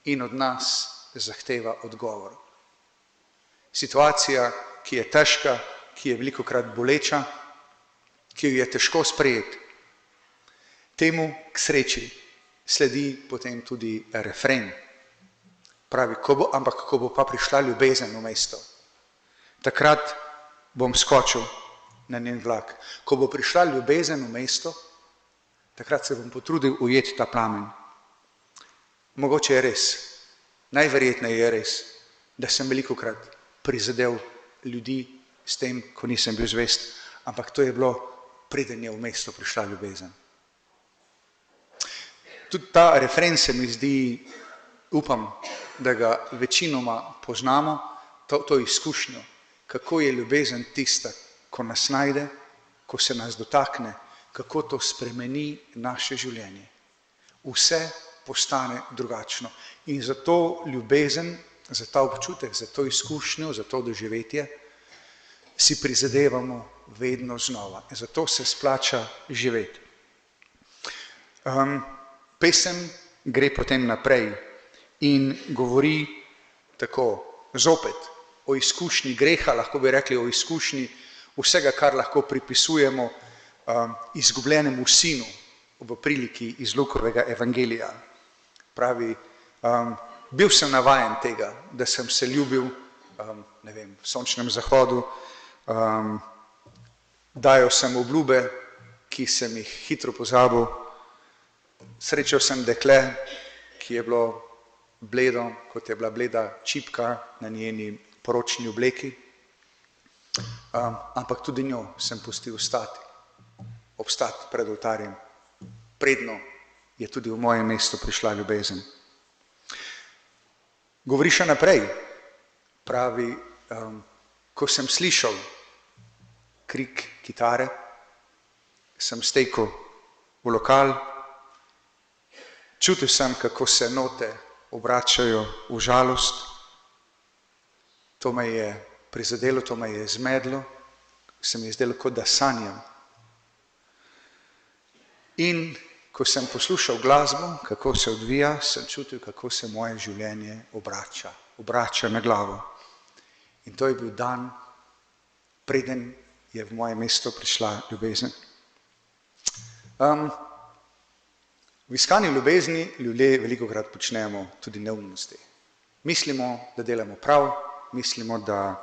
in od nas zahteva odgovor. Situacija, ki je težka, ki je velikokrat boleča, ki jo je težko sprejeti. Temu k sreči sledi potem tudi refren. Pravi, ampak ko bo pa prišla ljubezen v mesto, takrat bom skočil na njen vlak. Ko bo prišla ljubezen v mesto, takrat se bom potrudil ujeti ta plamen. Mogoče je res, najverjetneje je res, da sem velikokrat prizadel ljudi s tem, ko nisem bil zvest, ampak to je bilo, preden je v mesto prišla ljubezen. Tudi ta refren se mi zdi, upam, da ga večinoma poznamo, to izkušnjo, kako je ljubezen tista, ko nas najde, ko se nas dotakne, kako to spremeni naše življenje. Vse postane drugačno. In za to ljubezen, za ta občutek, za to izkušnjo, za to doživetje, si prizadevamo vedno znova. Zato se splača živeti. Pesem gre potem naprej in govori tako, zopet, o izkušnji greha, lahko bi rekli o izkušnji vsega, kar lahko pripisujemo izgubljenemu sinu v priliki iz Lukovega evangelija. Pravi, bil sem navajen tega, da sem se ljubil, v sončnem zahodu, dajal sem obljube, ki sem jih hitro pozabil, srečal sem dekle, ki je bilo bledo, kot je bila bleda čipka na njeni poročni obleki, ampak tudi njo sem pustil obstati pred oltarjem, predno je tudi v moje mesto prišla ljubezen. Govori še naprej, pravi, ko sem slišal krik kitare, sem stekel v lokal, čutil sem, kako se note obračajo v žalost, to me je prizadelo, to me je zmedlo, se mi je zdelo, kot da sanjam. In ko sem poslušal glasbo, kako se odvija, sem čutil, kako se moje življenje obrača na glavo. In to je bil dan, preden je v moje mesto prišla ljubezen. V iskanju ljubezni ljudje velikokrat počnemo tudi neumnosti. Mislimo, da delamo prav, mislimo, da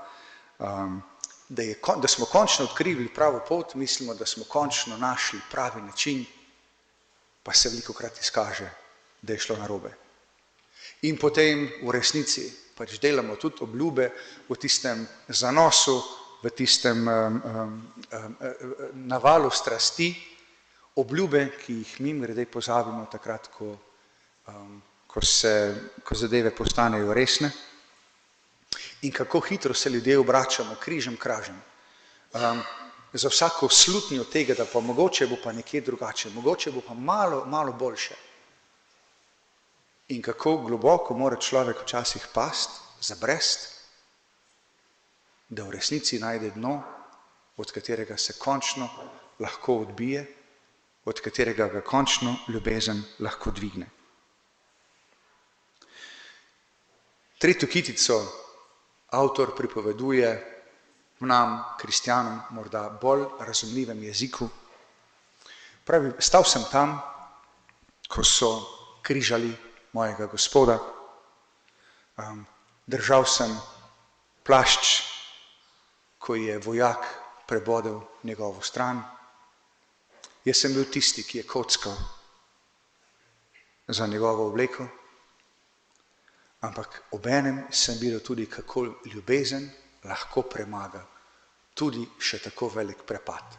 smo končno odkrili pravo pot, mislimo, da smo končno našli pravi način, pa se velikokrat izkaže, da je šlo narobe. In potem v resnici pač delamo tudi obljube v tistem zanosu, v tistem navalu strasti, obljube, ki jih mimogrede pozabimo takrat, ko zadeve postanejo resne. In kako hitro se ljudje obračamo križem kražem. Za vsako slutnjo tega, da pa mogoče bo pa nekje drugače, mogoče bo pa malo boljše. In kako globoko mora človek včasih past, zabrest, da v resnici najde dno, od katerega se končno lahko odbije, od katerega ga končno ljubezen lahko dvigne. Tretjo kitico avtor pripoveduje nam, kristjanom, morda bolj razumljivem jeziku. Pravi, stal sem tam, ko so križali mojega Gospoda, držal sem plašč, ko je vojak prebodel njegovo stran. Jaz sem bil tisti, ki je kockal za njegovo obleko, ampak obenem sem videl tudi, kako ljubezen lahko premaga tudi še tako velik prepad.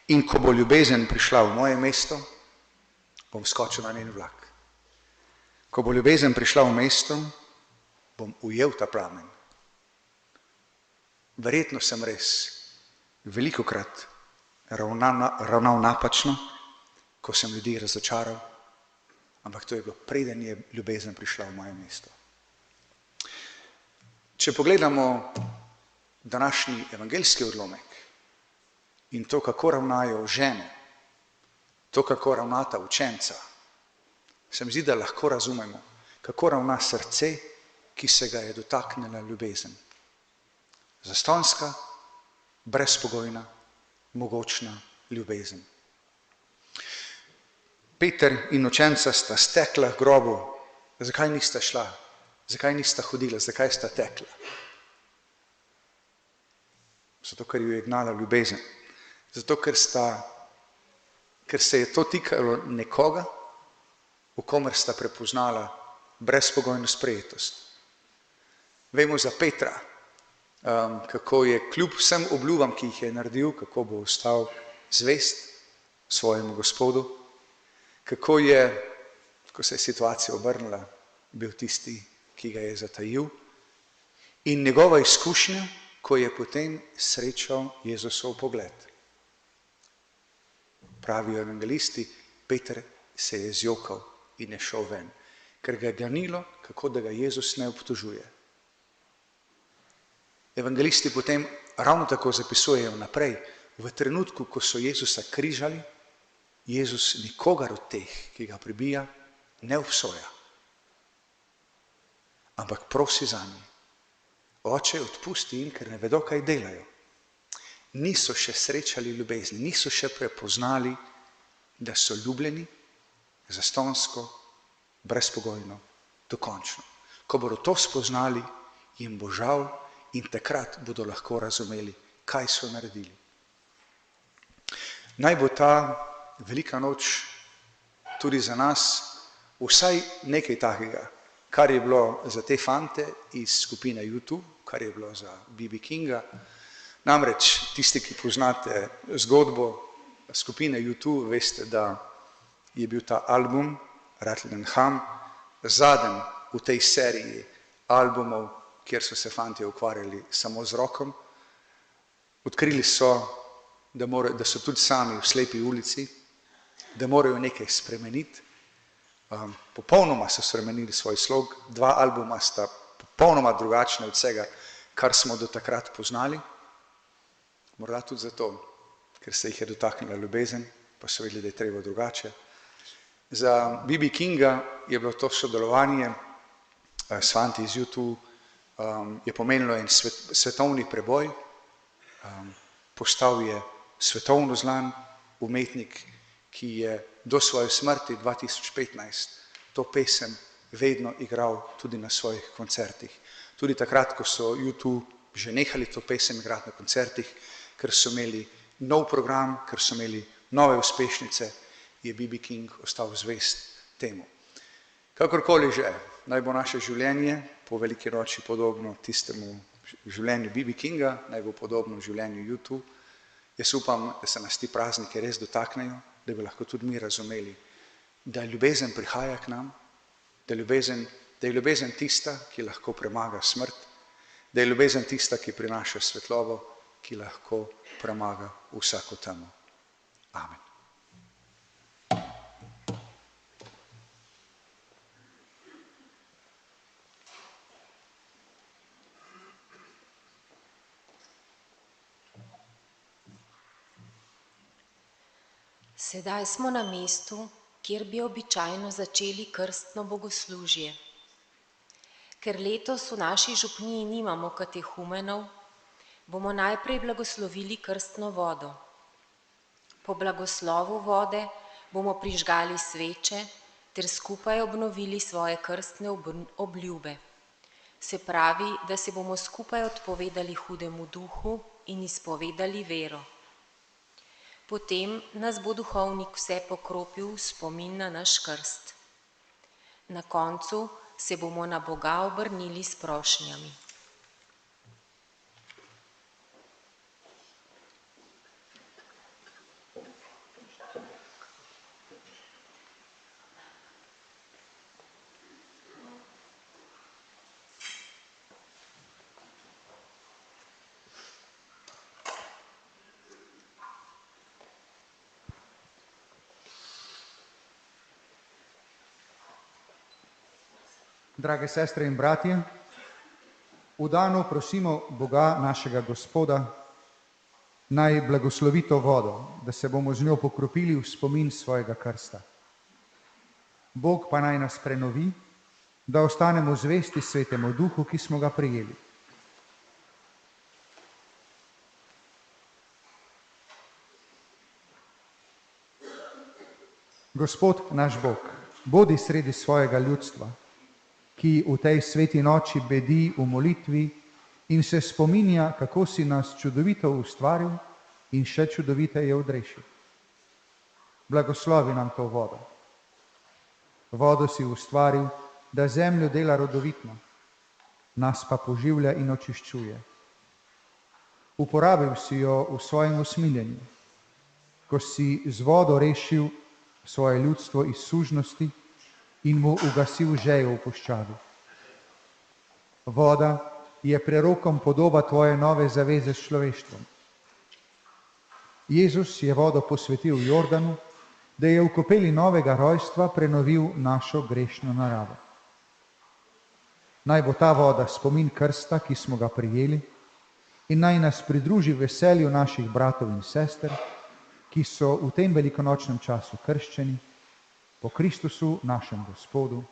In ko bo ljubezen prišla v moje mesto, bom skočil na njen vlak. Ko bo ljubezen prišla v mesto, bom ujel ta plamen. Verjetno sem res velikokrat ravnal napačno, ko sem ljudi razočaral, ampak to je bilo, preden je ljubezen prišla v moje mesto. Če pogledamo današnji evangeljski odlomek in to, kako ravnajo žene, to, kako ravnata učenca, se mi zdi, da lahko razumemo, kako ravna srce, ki se ga je dotaknila ljubezen. Zastonjska, brezpogojna, mogočna ljubezen. Peter in učenca sta stekla k grobu. Zakaj nista šla? Zakaj nista hodila? Zakaj sta tekla? Zato, ker jo je gnala ljubezen. Zato, ker se je to tikalo nekoga, v komer sta prepoznala brezpogojno sprejetost. Vemo za Petra, kako je kljub vsem obljubam, ki jih je naredil, kako bo ostal zvest svojemu Gospodu, kako je, ko se je situacija obrnila, bil tisti, ki ga je zatajil, in njegova izkušnja, ko je potem srečal Jezusov pogled. Pravijo evangelisti, Peter se je zjokal in je šel ven, ker ga je ganilo, kako da ga Jezus ne obtožuje. Evangelisti potem ravno tako zapisujejo naprej, v trenutku, ko so Jezusa križali, Jezus nikogar od teh, ki ga pribija, ne obsoja, ampak prosi za njih. Oče, odpusti jim, ker ne vedo, kaj delajo. Niso še srečali ljubezni, niso še prepoznali, da so ljubljeni, zastonjsko, brezpogojno, dokončno. Ko bodo to spoznali, jim bo žal in takrat bodo lahko razumeli, kaj so naredili. Naj bo ta velika noč tudi za nas vsaj nekaj takega, kar je bilo za te fante iz skupine U2, kar je bilo za B.B. Kinga. Namreč tisti, ki poznate zgodbo skupine U2, veste, da je bil ta album Rattle and Hum zadnji v tej seriji albumov, kjer so se fantje ukvarjali samo z rockom. Odkrili so, da so tudi sami v slepi ulici, da morajo nekaj spremeniti. Popolnoma so spremenili svoj slog, 2 albuma sta popolnoma drugačna od vsega, kar smo do takrat poznali. Morda tudi zato, ker se jih je dotaknila ljubezen, pa so vedeli, da je treba drugače. Za B.B. Kinga je bilo to sodelovanje s fanti iz U2, je pomenilo en svetovni preboj, postal je svetovno znan umetnik, ki je do svoje smrti 2015 to pesem vedno igral tudi na svojih koncertih. Tudi takrat, ko so U2 že nehali to pesem igrati na koncertih, ker so imeli nov program, ker so imeli nove uspešnice, je B.B. King ostal zvest temu. Kakorkoli že, naj bo naše življenje po veliki noči podobno tistemu življenju B.B. Kinga, naj bo podobno življenju U2. Jaz upam, da se nas ti prazniki res dotaknejo, da bi lahko tudi mi razumeli, da ljubezen prihaja k nam, da je ljubezen tista, ki lahko premaga smrt, da je ljubezen tista, ki prinaša svetlobo, ki lahko premaga vsako temo. Amen. Sedaj smo na mestu, kjer bi običajno začeli krstno bogoslužje. Ker letos v naši župniji nimamo katehumenov, bomo najprej blagoslovili krstno vodo. Po blagoslovu vode bomo prižgali sveče ter skupaj obnovili svoje krstne obljube. Se pravi, da se bomo skupaj odpovedali hudemu duhu in izpovedali vero. Potem nas bo duhovnik vse pokropil v spomin na naš krst. Na koncu se bomo na Boga obrnili s prošnjami. Drage sestre in bratje, v danu prosimo Boga našega Gospoda, naj blagoslovi to vodo, da se bomo z njo pokropili v spomin svojega krsta. Bog pa naj nas prenovi, da ostanemo zvesti Svetemu Duhu, ki smo ga prejeli. Gospod naš Bog, bodi sredi svojega ljudstva, ki v tej sveti noči bedi v molitvi in se spominja, kako si nas čudovito ustvaril in še čudoviteje odrešil. Blagoslovi nam to vodo. Vodo si ustvaril, da zemljo dela rodovitno, nas pa poživlja in očiščuje. Uporabil si jo v svojem usmiljenju, ko si z vodo rešil svoje ljudstvo iz sužnosti in mu ugasil žejo v puščavi. Voda je prerokom podoba tvoje nove zaveze s človeštvom. Jezus je vodo posvetil v Jordanu, da je v kopeli novega rojstva prenovil našo grešno naravo. Naj bo ta voda spomin krsta, ki smo ga prijeli, in naj nas pridruži veselju naših bratov in sester, ki so v tem velikonočnem času krščeni, po Kristusu našem Gospodu.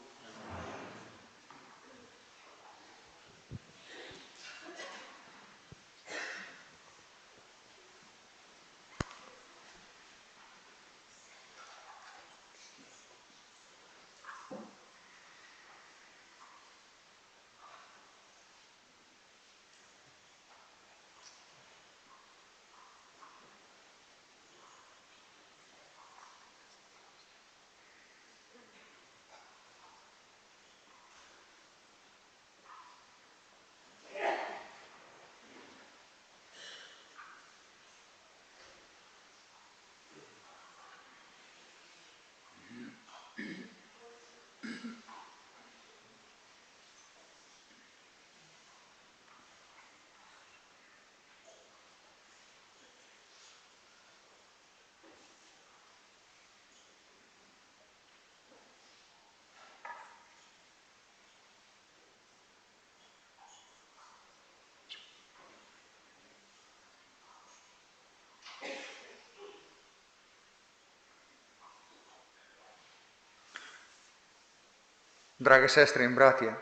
Drage sestre in bratje,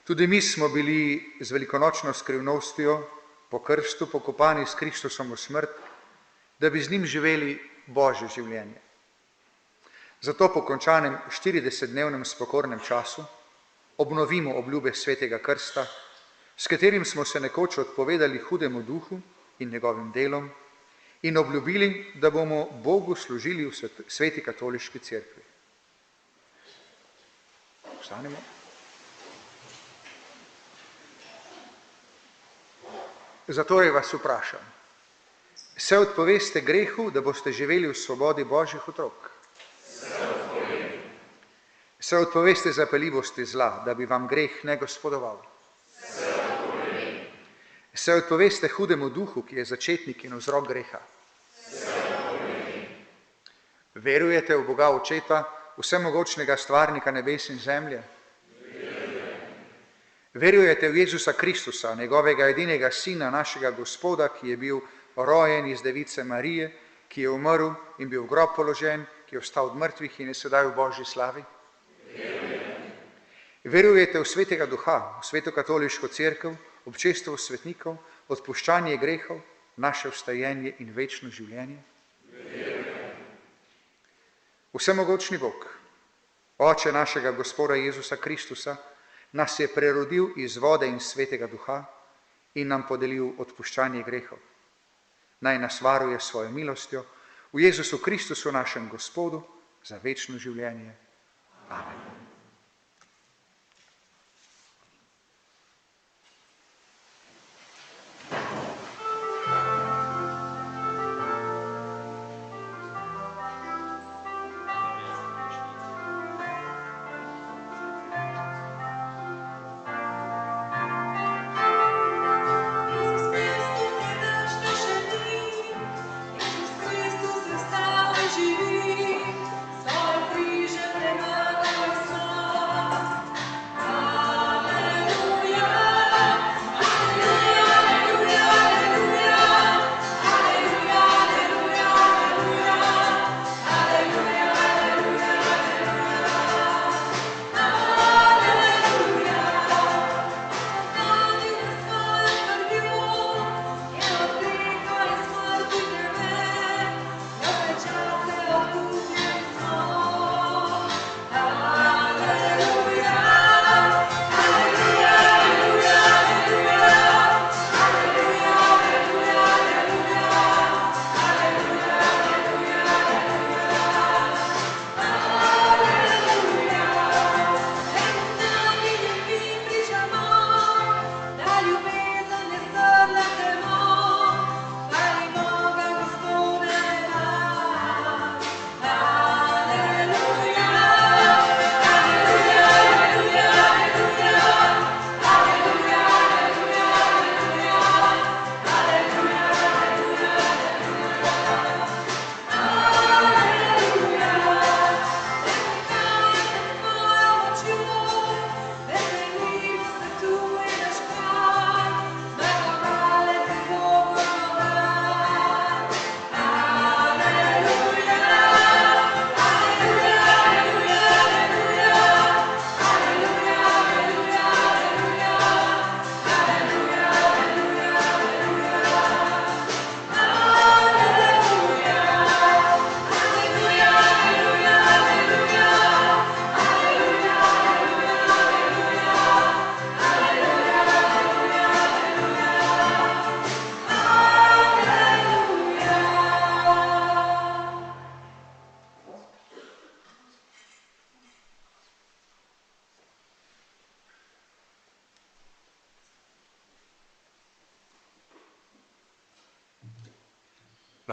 tudi mi smo bili z velikonočno skrivnostjo po krstu pokopani s Kristusom v smrt, da bi z njim živeli Božje življenje. Zato po končanem 40-dnevnem spokornem času obnovimo obljube svetega krsta, s katerim smo se nekoč odpovedali hudemu duhu in njegovim delom in obljubili, da bomo Bogu služili v sveti katoliški cerkvi. Vstanimo. Zatorej vas vprašam, se odpoveste grehu, da boste živeli v svobodi Božjih otrok? Se odpoveste zapeljivosti zla, da bi vam greh ne gospodoval? Se odpoveste hudemu duhu, ki je začetnik in vzrok greha? Verujete v Boga Očeta, vsemogočnega stvarnika nebes in zemlje? Verujete v Jezusa Kristusa, njegovega edinega sina, našega Gospoda, ki je bil rojen iz device Marije, ki je umrl in bil v grob položen, ki je vstal od mrtvih in je sedaj v Božji slavi? Verujete v Svetega Duha, v Sveto katoliško cerkev, občestvo svetnikov, odpuščanje grehov, naše vstajenje in večno življenje? Vsemogočni Bog, Oče našega Gospoda Jezusa Kristusa, nas je prerodil iz vode in Svetega Duha in nam podelil odpuščanje grehov. Naj nas varuje s svojo milostjo v Jezusu Kristusu, našem Gospodu, za večno življenje. Amen.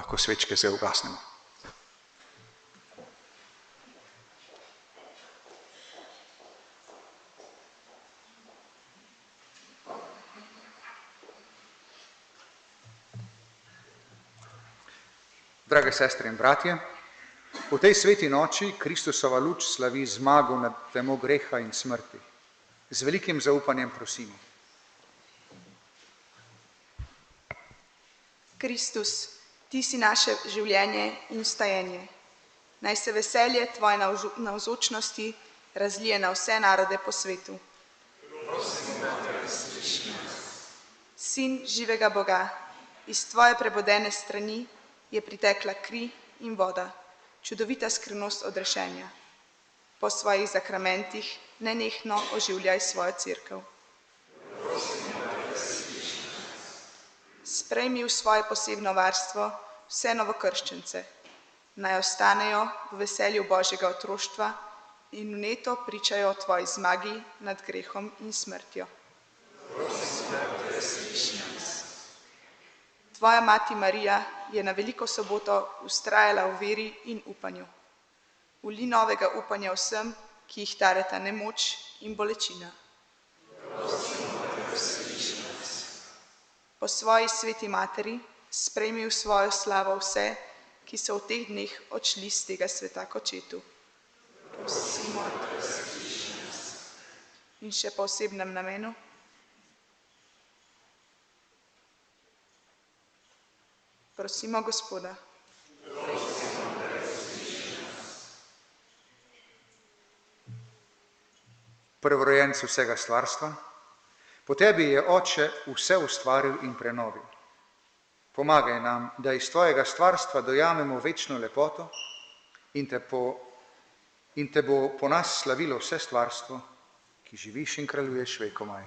Lahko svečke zdaj ugasnemo. Drage sestre in bratje, v tej sveti noči Kristusova luč slavi zmago nad temo greha in smrti. Z velikim zaupanjem prosimo. Kristus, Ti si naše življenje in vstajenje. Naj se veselje Tvoje navzočnosti razlije na vse narode po svetu. Sin živega Boga, iz Tvoje prebodene strani je pritekla kri in voda, čudovita skrivnost odrešenja. Po svojih zakramentih nenehno oživljaj svojo cerkev. Sprejmi v svoje posebno varstvo vse novokrščence, naj ostanejo v veselju Božjega otroštva in vneto pričajo o tvoji zmagi nad grehom in smrtjo. Tvoja mati Marija je na veliko soboto vztrajala v veri in upanju. Vli novega upanja vsem, ki jih tareta nemoč in bolečina. Po svoji sveti materi sprejmi v svojo slavo vse, ki so v teh dneh odšli z tega sveta k očetu. In še po osebnem namenu. Prosimo Gospoda. Prvorojenec vsega stvarstva, po tebi je Oče vse ustvaril in prenovil. Pomagaj nam, da iz tvojega stvarstva dojamemo večno lepoto in te bo po nas slavilo vse stvarstvo, ki živiš in kraljuješ vekomaj.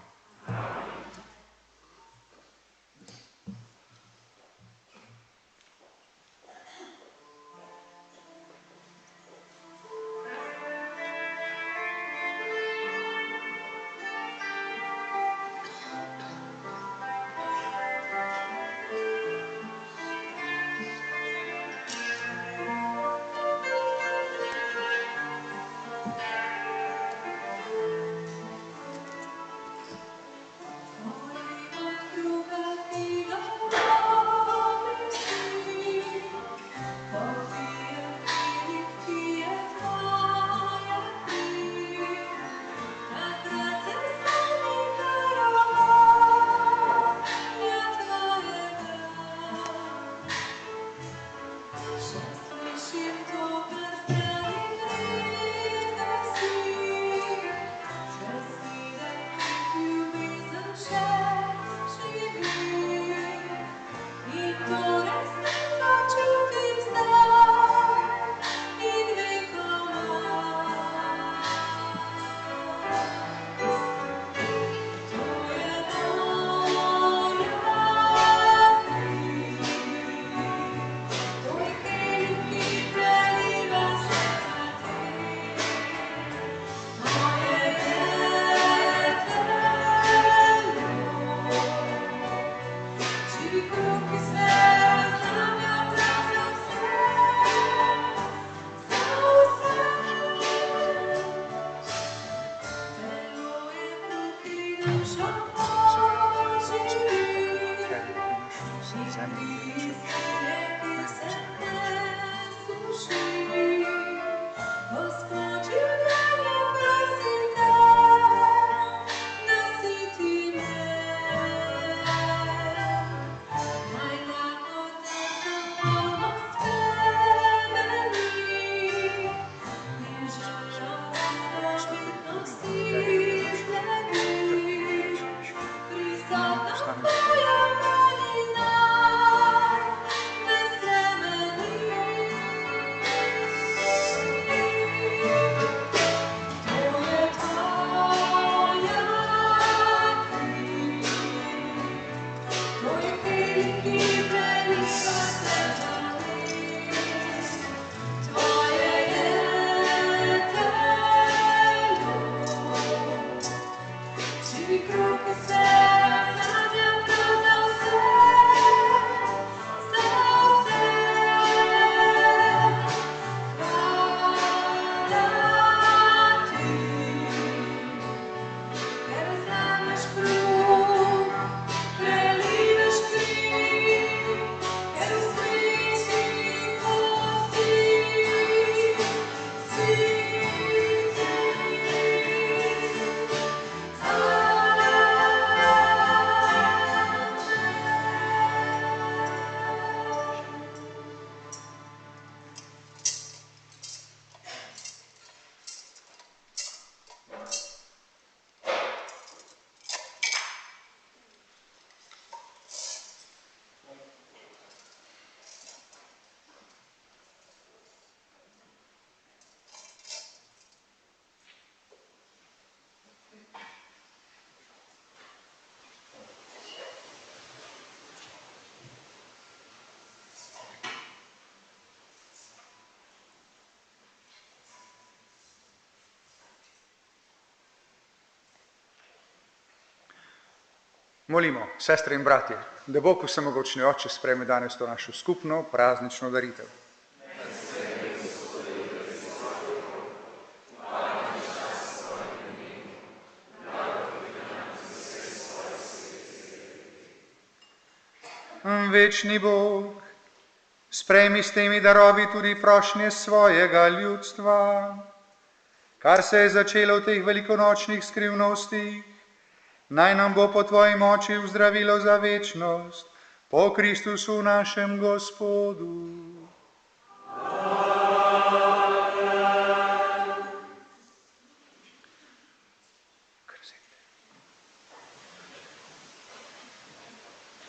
Molimo, sestre in bratje, da Bog vsemogočni Oče sprejme danes to našo skupno praznično daritev. Večni Bog, sprejmi s temi darovi tudi prošnje svojega ljudstva, kar se je začelo v teh velikonočnih skrivnostih, naj nam bo po tvoji moči vzdravilo za večnost, po Kristusu našem Gospodu.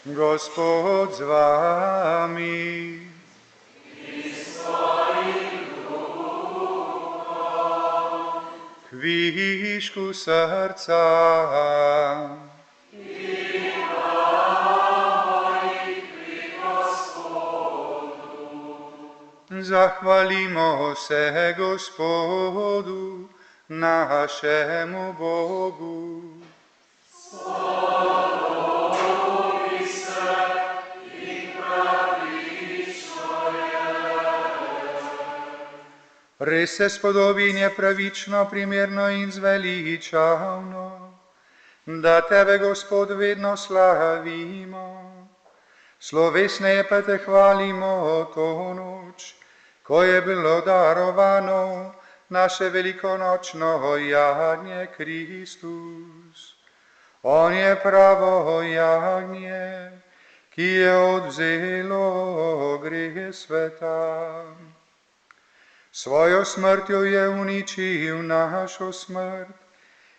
Gospod z vami. Kvišku srca. Zahvalimo se Gospodu, našemu Bogu. Res se spodobi in je pravično, primerno in zveličavno, da tebe, Gospod, vedno slavimo. Slovesneje pa te hvalimo to noč, ko je bilo darovano naše velikonočno jagnje Kristus. On je pravo jagnje, ki je odvzelo grehe sveta. Svojo smrtjo je uničil našo smrt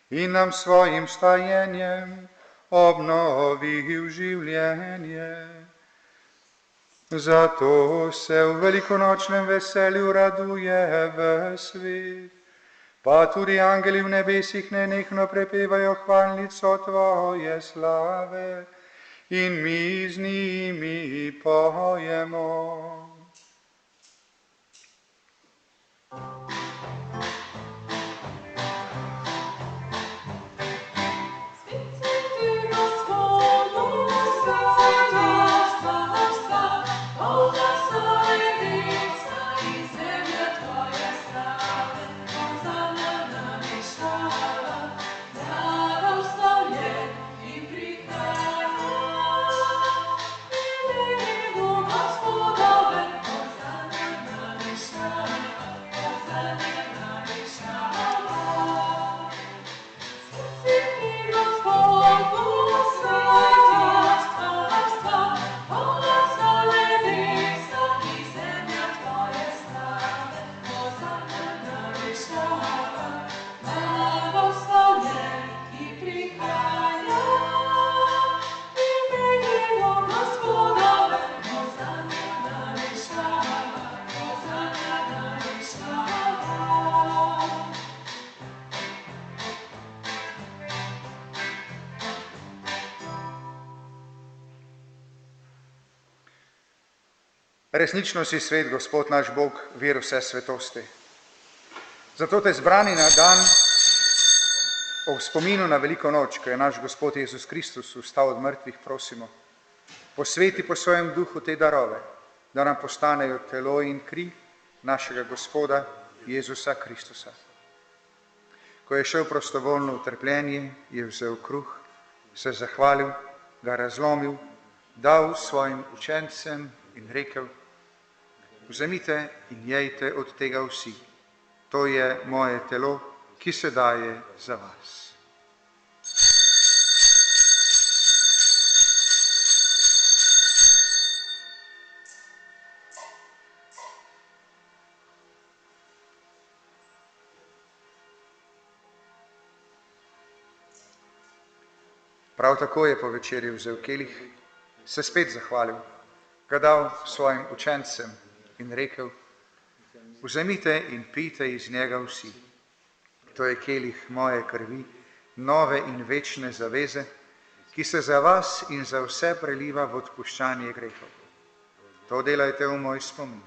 in nam svojim stajenjem obnovil življenje. Zato se v velikonočnem veselju raduje ves svet, pa tudi angeli v nebesih nenehno prepevajo hvalnico tvoje slave in mi z njimi pojemo. Resnično si svet, Gospod naš Bog, vir vse svetosti. Zato te zbrani na dan ob spominu na veliko noč, ko je naš Gospod Jezus Kristus vstal od mrtvih, prosimo, posveti po svojem duhu te darove, da nam postanejo telo in kri našega Gospoda Jezusa Kristusa. Ko je šel prostovoljno v trpljenje, je vzel kruh, se zahvalil, ga razlomil, dal svojim učencem in rekel: vzemite in jejte od tega vsi. To je moje telo, ki se daje za vas. Prav tako je po večerji vzel kelih, se spet zahvalil, ga dal svojim učencem in rekel: vzemite in pijte iz njega vsi. To je kelih moje krvi, nove in večne zaveze, ki se za vas in za vse preliva v odpuščanje grehov. To delajte v moj spomin.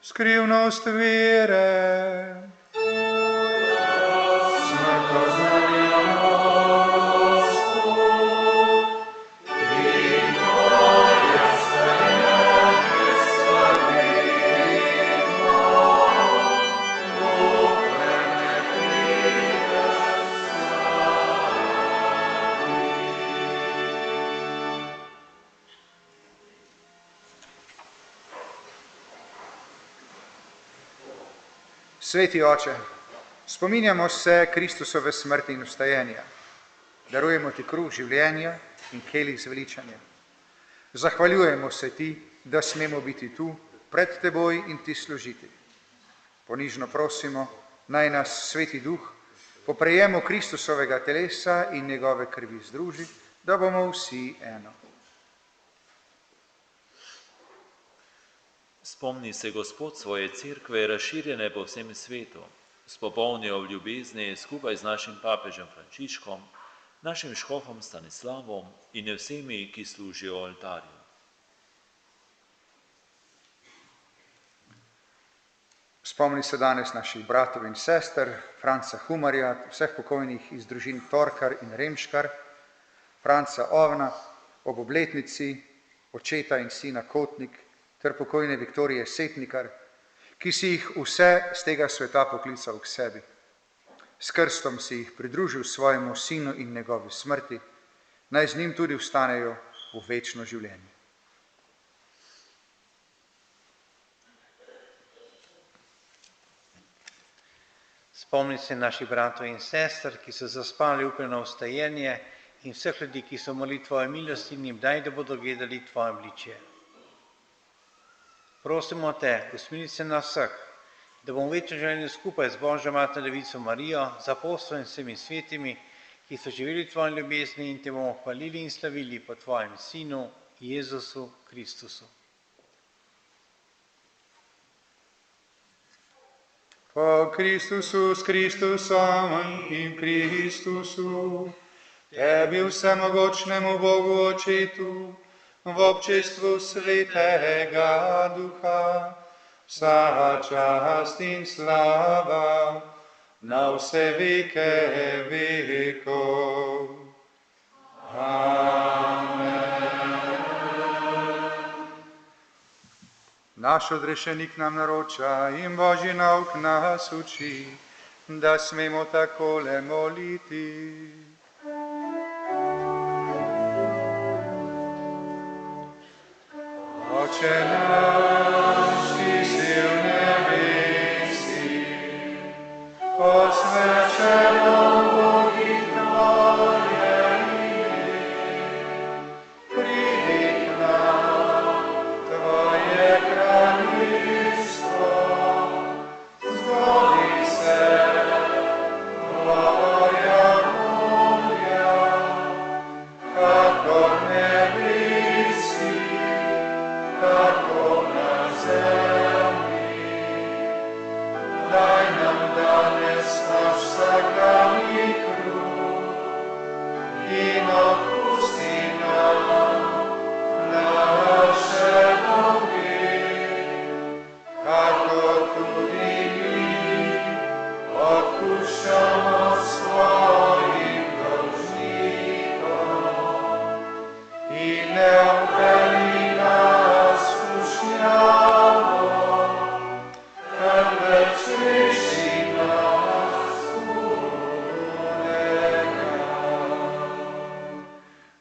Skrivnost vere. Smrtno znamenje Sveti oče, spominjamo se Kristusove smrti in vstajenja. Darujemo ti kruh življenja in kelih zveličanja. Zahvaljujemo se ti, da smemo biti tu pred teboj in ti služiti. Ponižno prosimo, naj nas Sveti Duh po prejemu Kristusovega telesa in njegove krvi združi, da bomo vsi eno. Spomni se, Gospod, svoje cerkve, razširjene po vsem svetu, spopolnijo v ljubezni skupaj z našim papežem Frančiškom, našim škofom Stanislavom in vsemi, ki služijo oltarju. Spomni se danes naših bratov in sester, Franca Humarja, vseh pokojnih iz družin Torkar in Remškar, Franca Ovna, ob obletnici očeta in sina Kotnik, ter pokojne Viktorije Setnikar, ki si jih vse z tega sveta poklical k sebi. S krstom si jih pridružil svojemu sinu in njegovi smrti, naj z njim tudi vstanejo v večno življenje. Spomni se naših bratov in sester, ki so zaspali upeno vstajenje in vseh ljudi, ki so molili tvoje milosti in jim daj, da bodo gledali tvoje obličje. Prosimo te, usmilite se na vseh, da bomo večno življenje skupaj z Božjo Mater Devico Marijo, z apostoli in vsemi svetimi, ki so živeli v tvoji ljubezni in te bomo hvalili in slavili po tvojem Sinu, Jezusu Kristusu. Po Kristusu, s Kristusom in Kristusu, tebi vsemogočnemu Bogu Očetu, v občestvu Svetega Duha, vsa čast in slava na vse veke vekov. Amen. Naš odrešenik nam naroča in Božji nauk nas uči, da smemo takole moliti. Oče naš, ki si v nebesih, posvečeno bodi tvoje ime. Pridi k nam tvoje kraljestvo, zgodi se tvoja volja, kakor v nebesih, tako na zemlji. Daj nam danes naš vsakdanji kruh in odpusti nam naše dolge, kakor tudi mi odpuščamo svojim dolžnikom. In ne vpelji nas v skušnjavo, temveč reši nas hudega.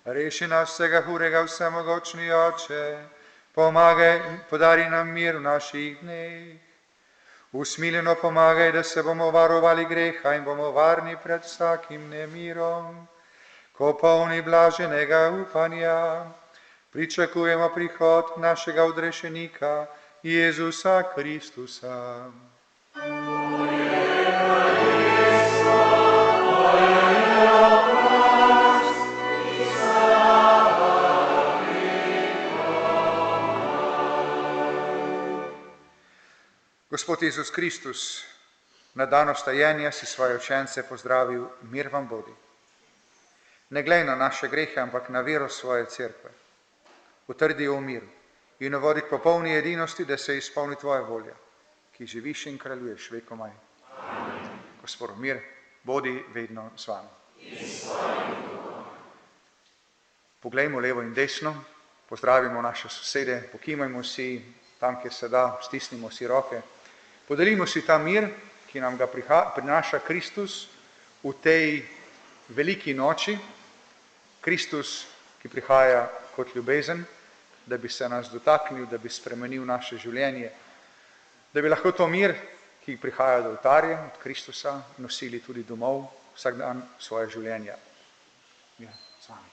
Reši nas vsega hudega, vsemogočni Oče, pomagaj in podari nam mir v naših dneh. Usmiljeno pomagaj, da se bomo varovali greha in bomo varni pred vsakim nemirom. Ko polni blaženega upanja, pričakujemo prihod našega odrešenika, Jezusa Kristusa. Gospod Jezus Kristus, na dan vstajenja si svoje učence pozdravil, mir vam bodi. Ne glej na naše grehe, ampak na vero svoje cerkve. Utrdi jo v miru in vodi k popolni edinosti, da se izpolni tvoja volja. ki živiš in kraljuješ vekomaj. Gospod, mir, bodi vedno z vami. Poglejmo levo in desno, pozdravimo naše sosede, pokimajmo si tam, kjer se da, stisnimo si roke. Podelimo si ta mir, ki nam ga prinaša Kristus v tej veliki noči. Kristus, ki prihaja kot ljubezen, da bi se nas dotaknil, da bi spremenil naše življenje, da bi lahko to mir, ki prihaja do oltarja od Kristusa, nosili tudi domov vsak dan svoje življenja. Ja, z vami.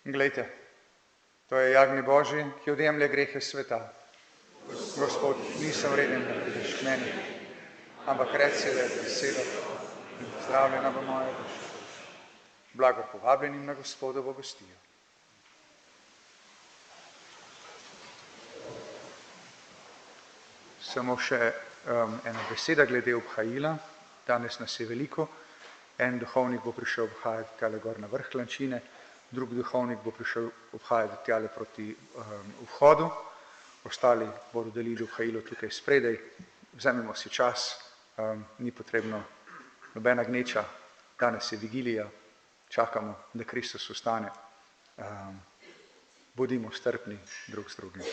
Glejte, to je jagnje Božji, ki odjemlje grehe sveta. Gospod, nisem vreden, da prideš k meni, ampak reci le besedo in zdravljena bo moja duša. Blago povabljenim na Gospodovo gostijo. Samo še ena beseda glede obhajila. Danes nas je veliko. En duhovnik bo prišel obhajati tale gor na vrh Lančine, drug duhovnik bo prišel obhajati tjale proti vhodu, ostali bodo delili obhajilo tukaj spredaj. Vzemimo si čas, ni potrebno nobena gneča, danes je vigilija, čakamo, da Kristus ostane. Bodimo strpni drug z drugim.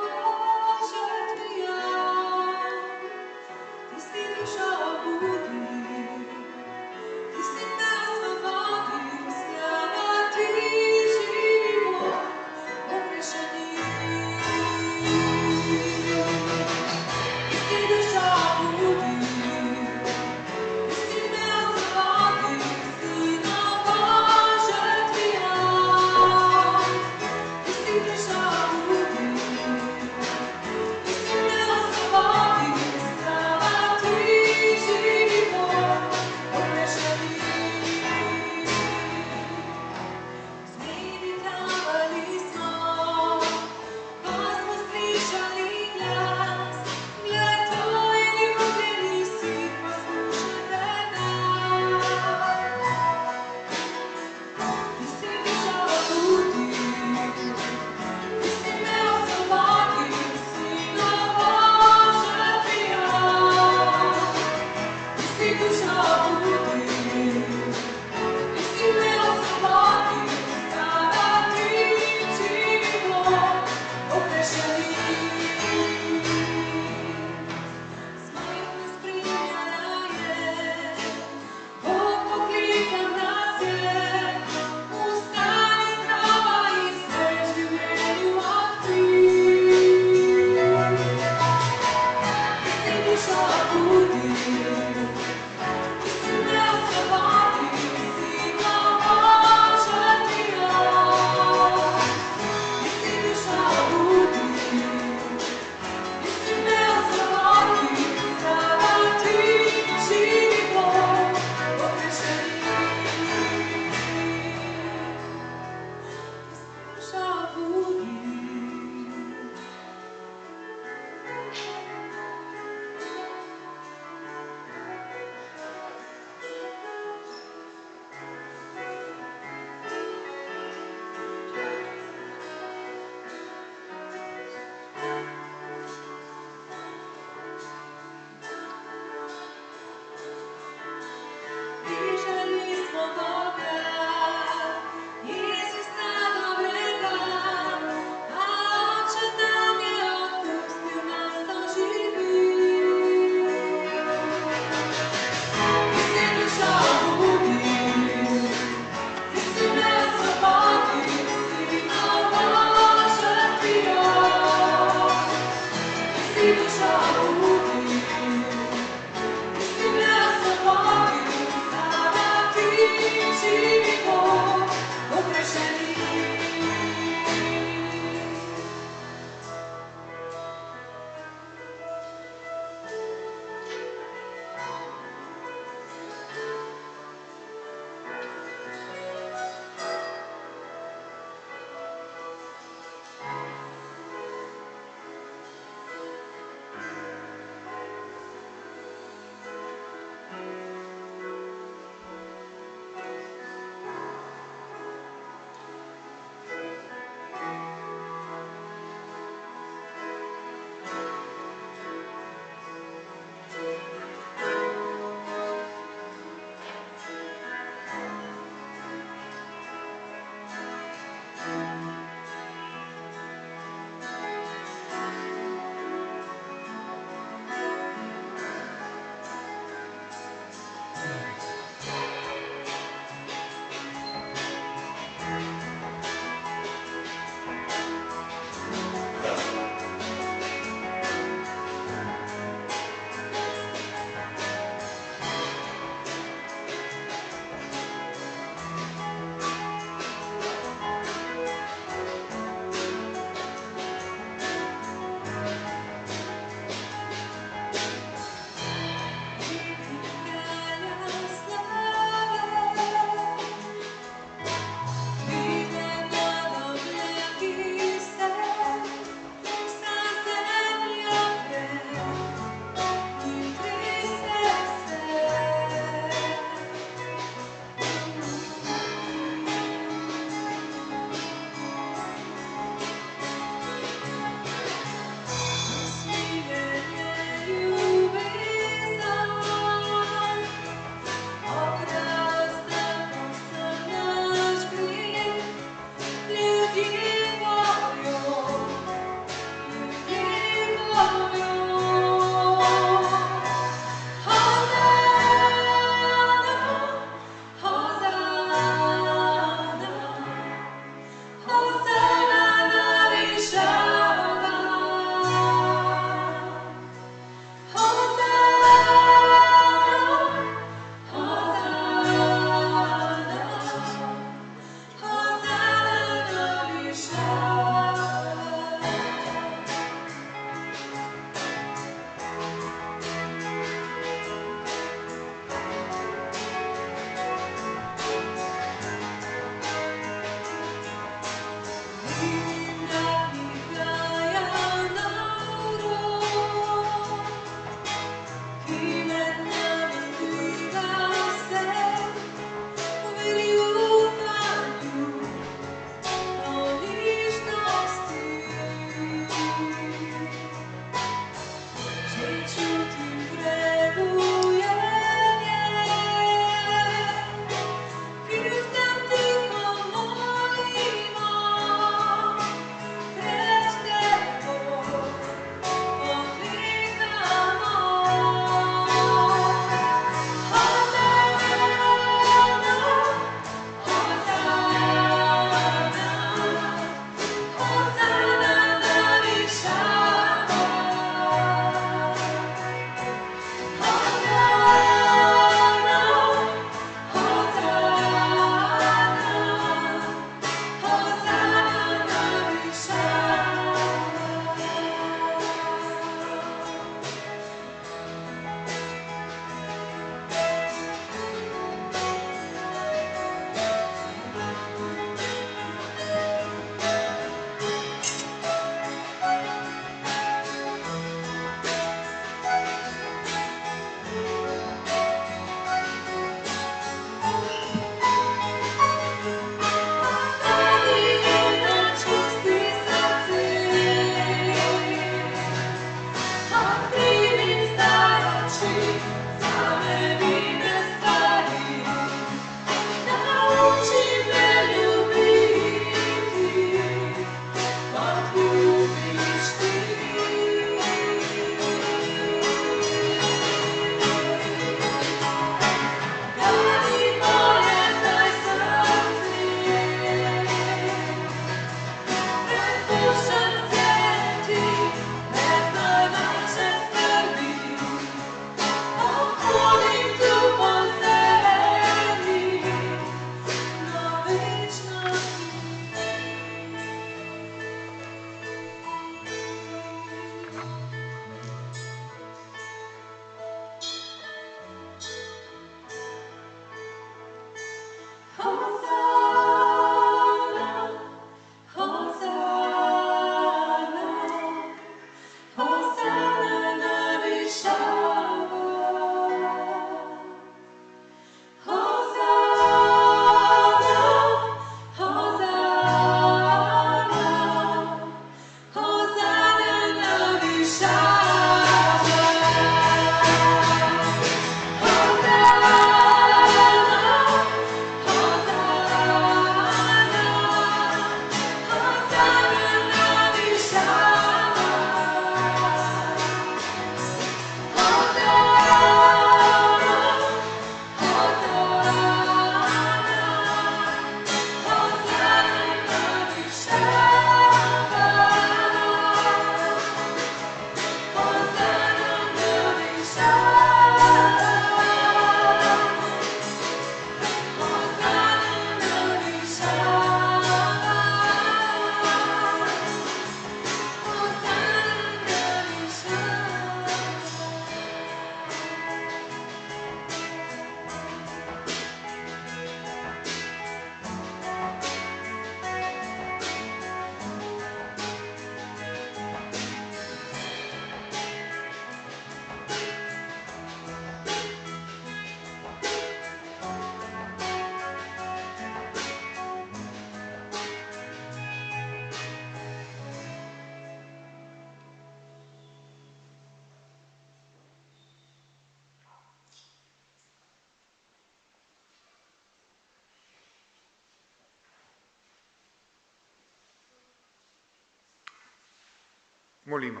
Molimo.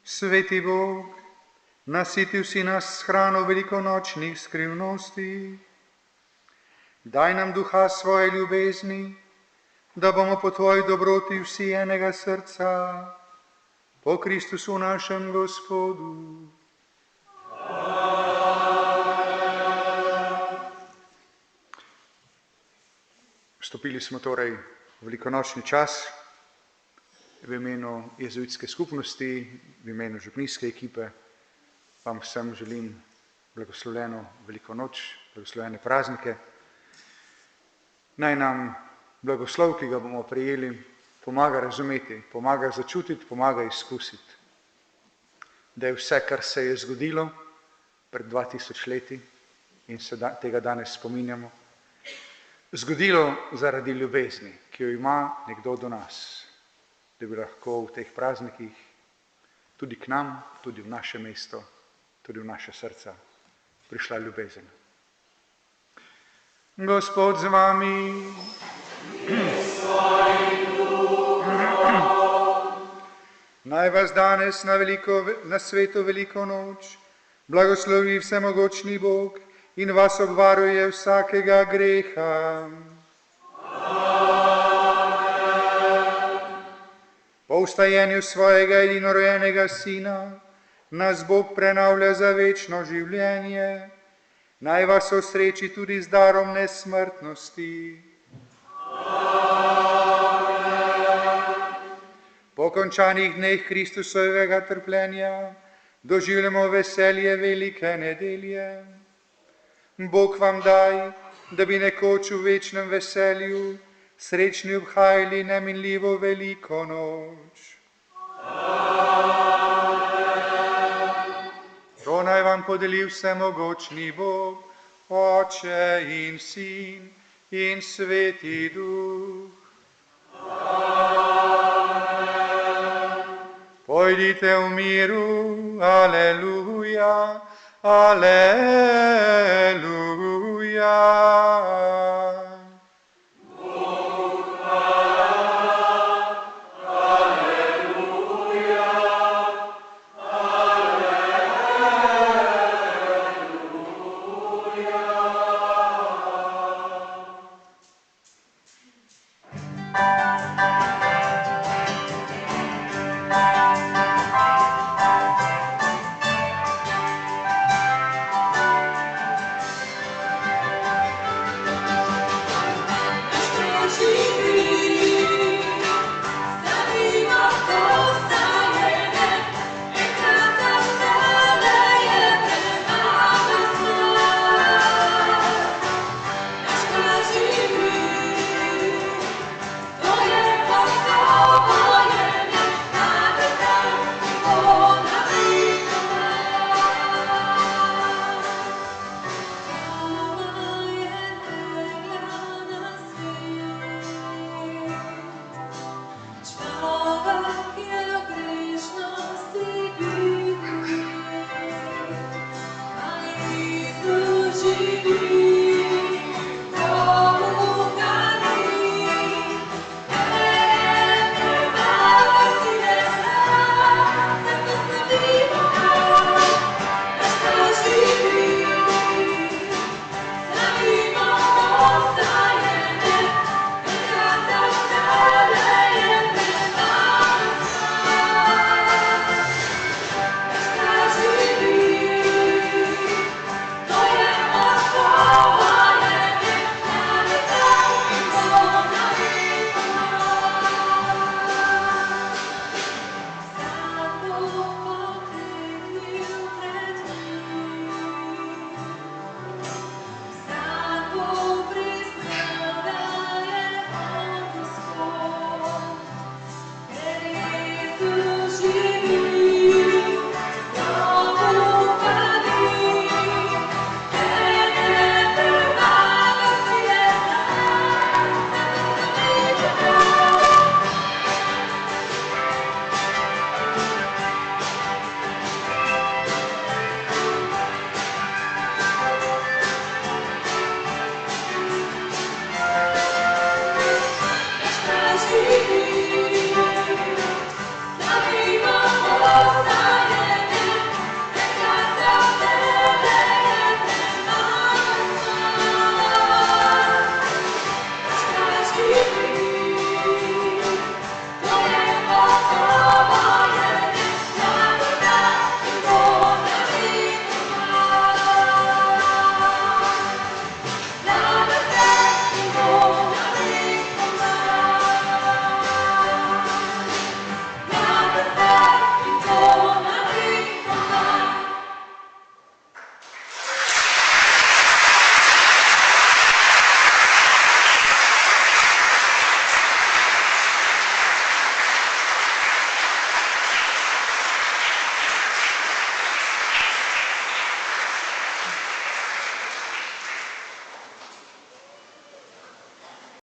Sveti Bog, nasitil si nas s hrano velikonočnih skrivnosti, daj nam duha svoje ljubezni, da bomo po tvoji dobroti vsi enega srca, po Kristusu našem Gospodu. Vstopili smo torej v velikonočni čas. V imenu jezuitske skupnosti, v imenu župnijske ekipe vam vsem želim blagoslovljeno veliko noč, blagoslovljene praznike. Naj nam blagoslov, ki ga bomo prejeli, pomaga razumeti, pomaga začutiti, pomaga izkusiti, da je vse, kar se je zgodilo pred 2000 leti in se tega danes spominjamo, zgodilo zaradi ljubezni, ki jo ima nekdo do nas, da bi lahko v teh praznikih tudi k nam, tudi v naše mesto, tudi v naše srca prišla ljubezen. Gospod z vami. Naj vas danes na svetu veliko noč blagoslovi vsemogočni Bog in vas obvaruje vsakega greha. Po vstajenju svojega edinorojenega Sina nas Bog prenavlja za večno življenje. Naj vas osreči tudi z darom nesmrtnosti. Po končanih dneh Kristusovega trpljenja doživljamo veselje velike nedelje. Bog vam daj, da bi nekoč v večnem veselju srečni obhajali neminljivo veliko noč. To naj vam podeli vsemogočni Bog, Oče in Sin in Sveti Duh. Pojdite v miru, aleluja, aleluja.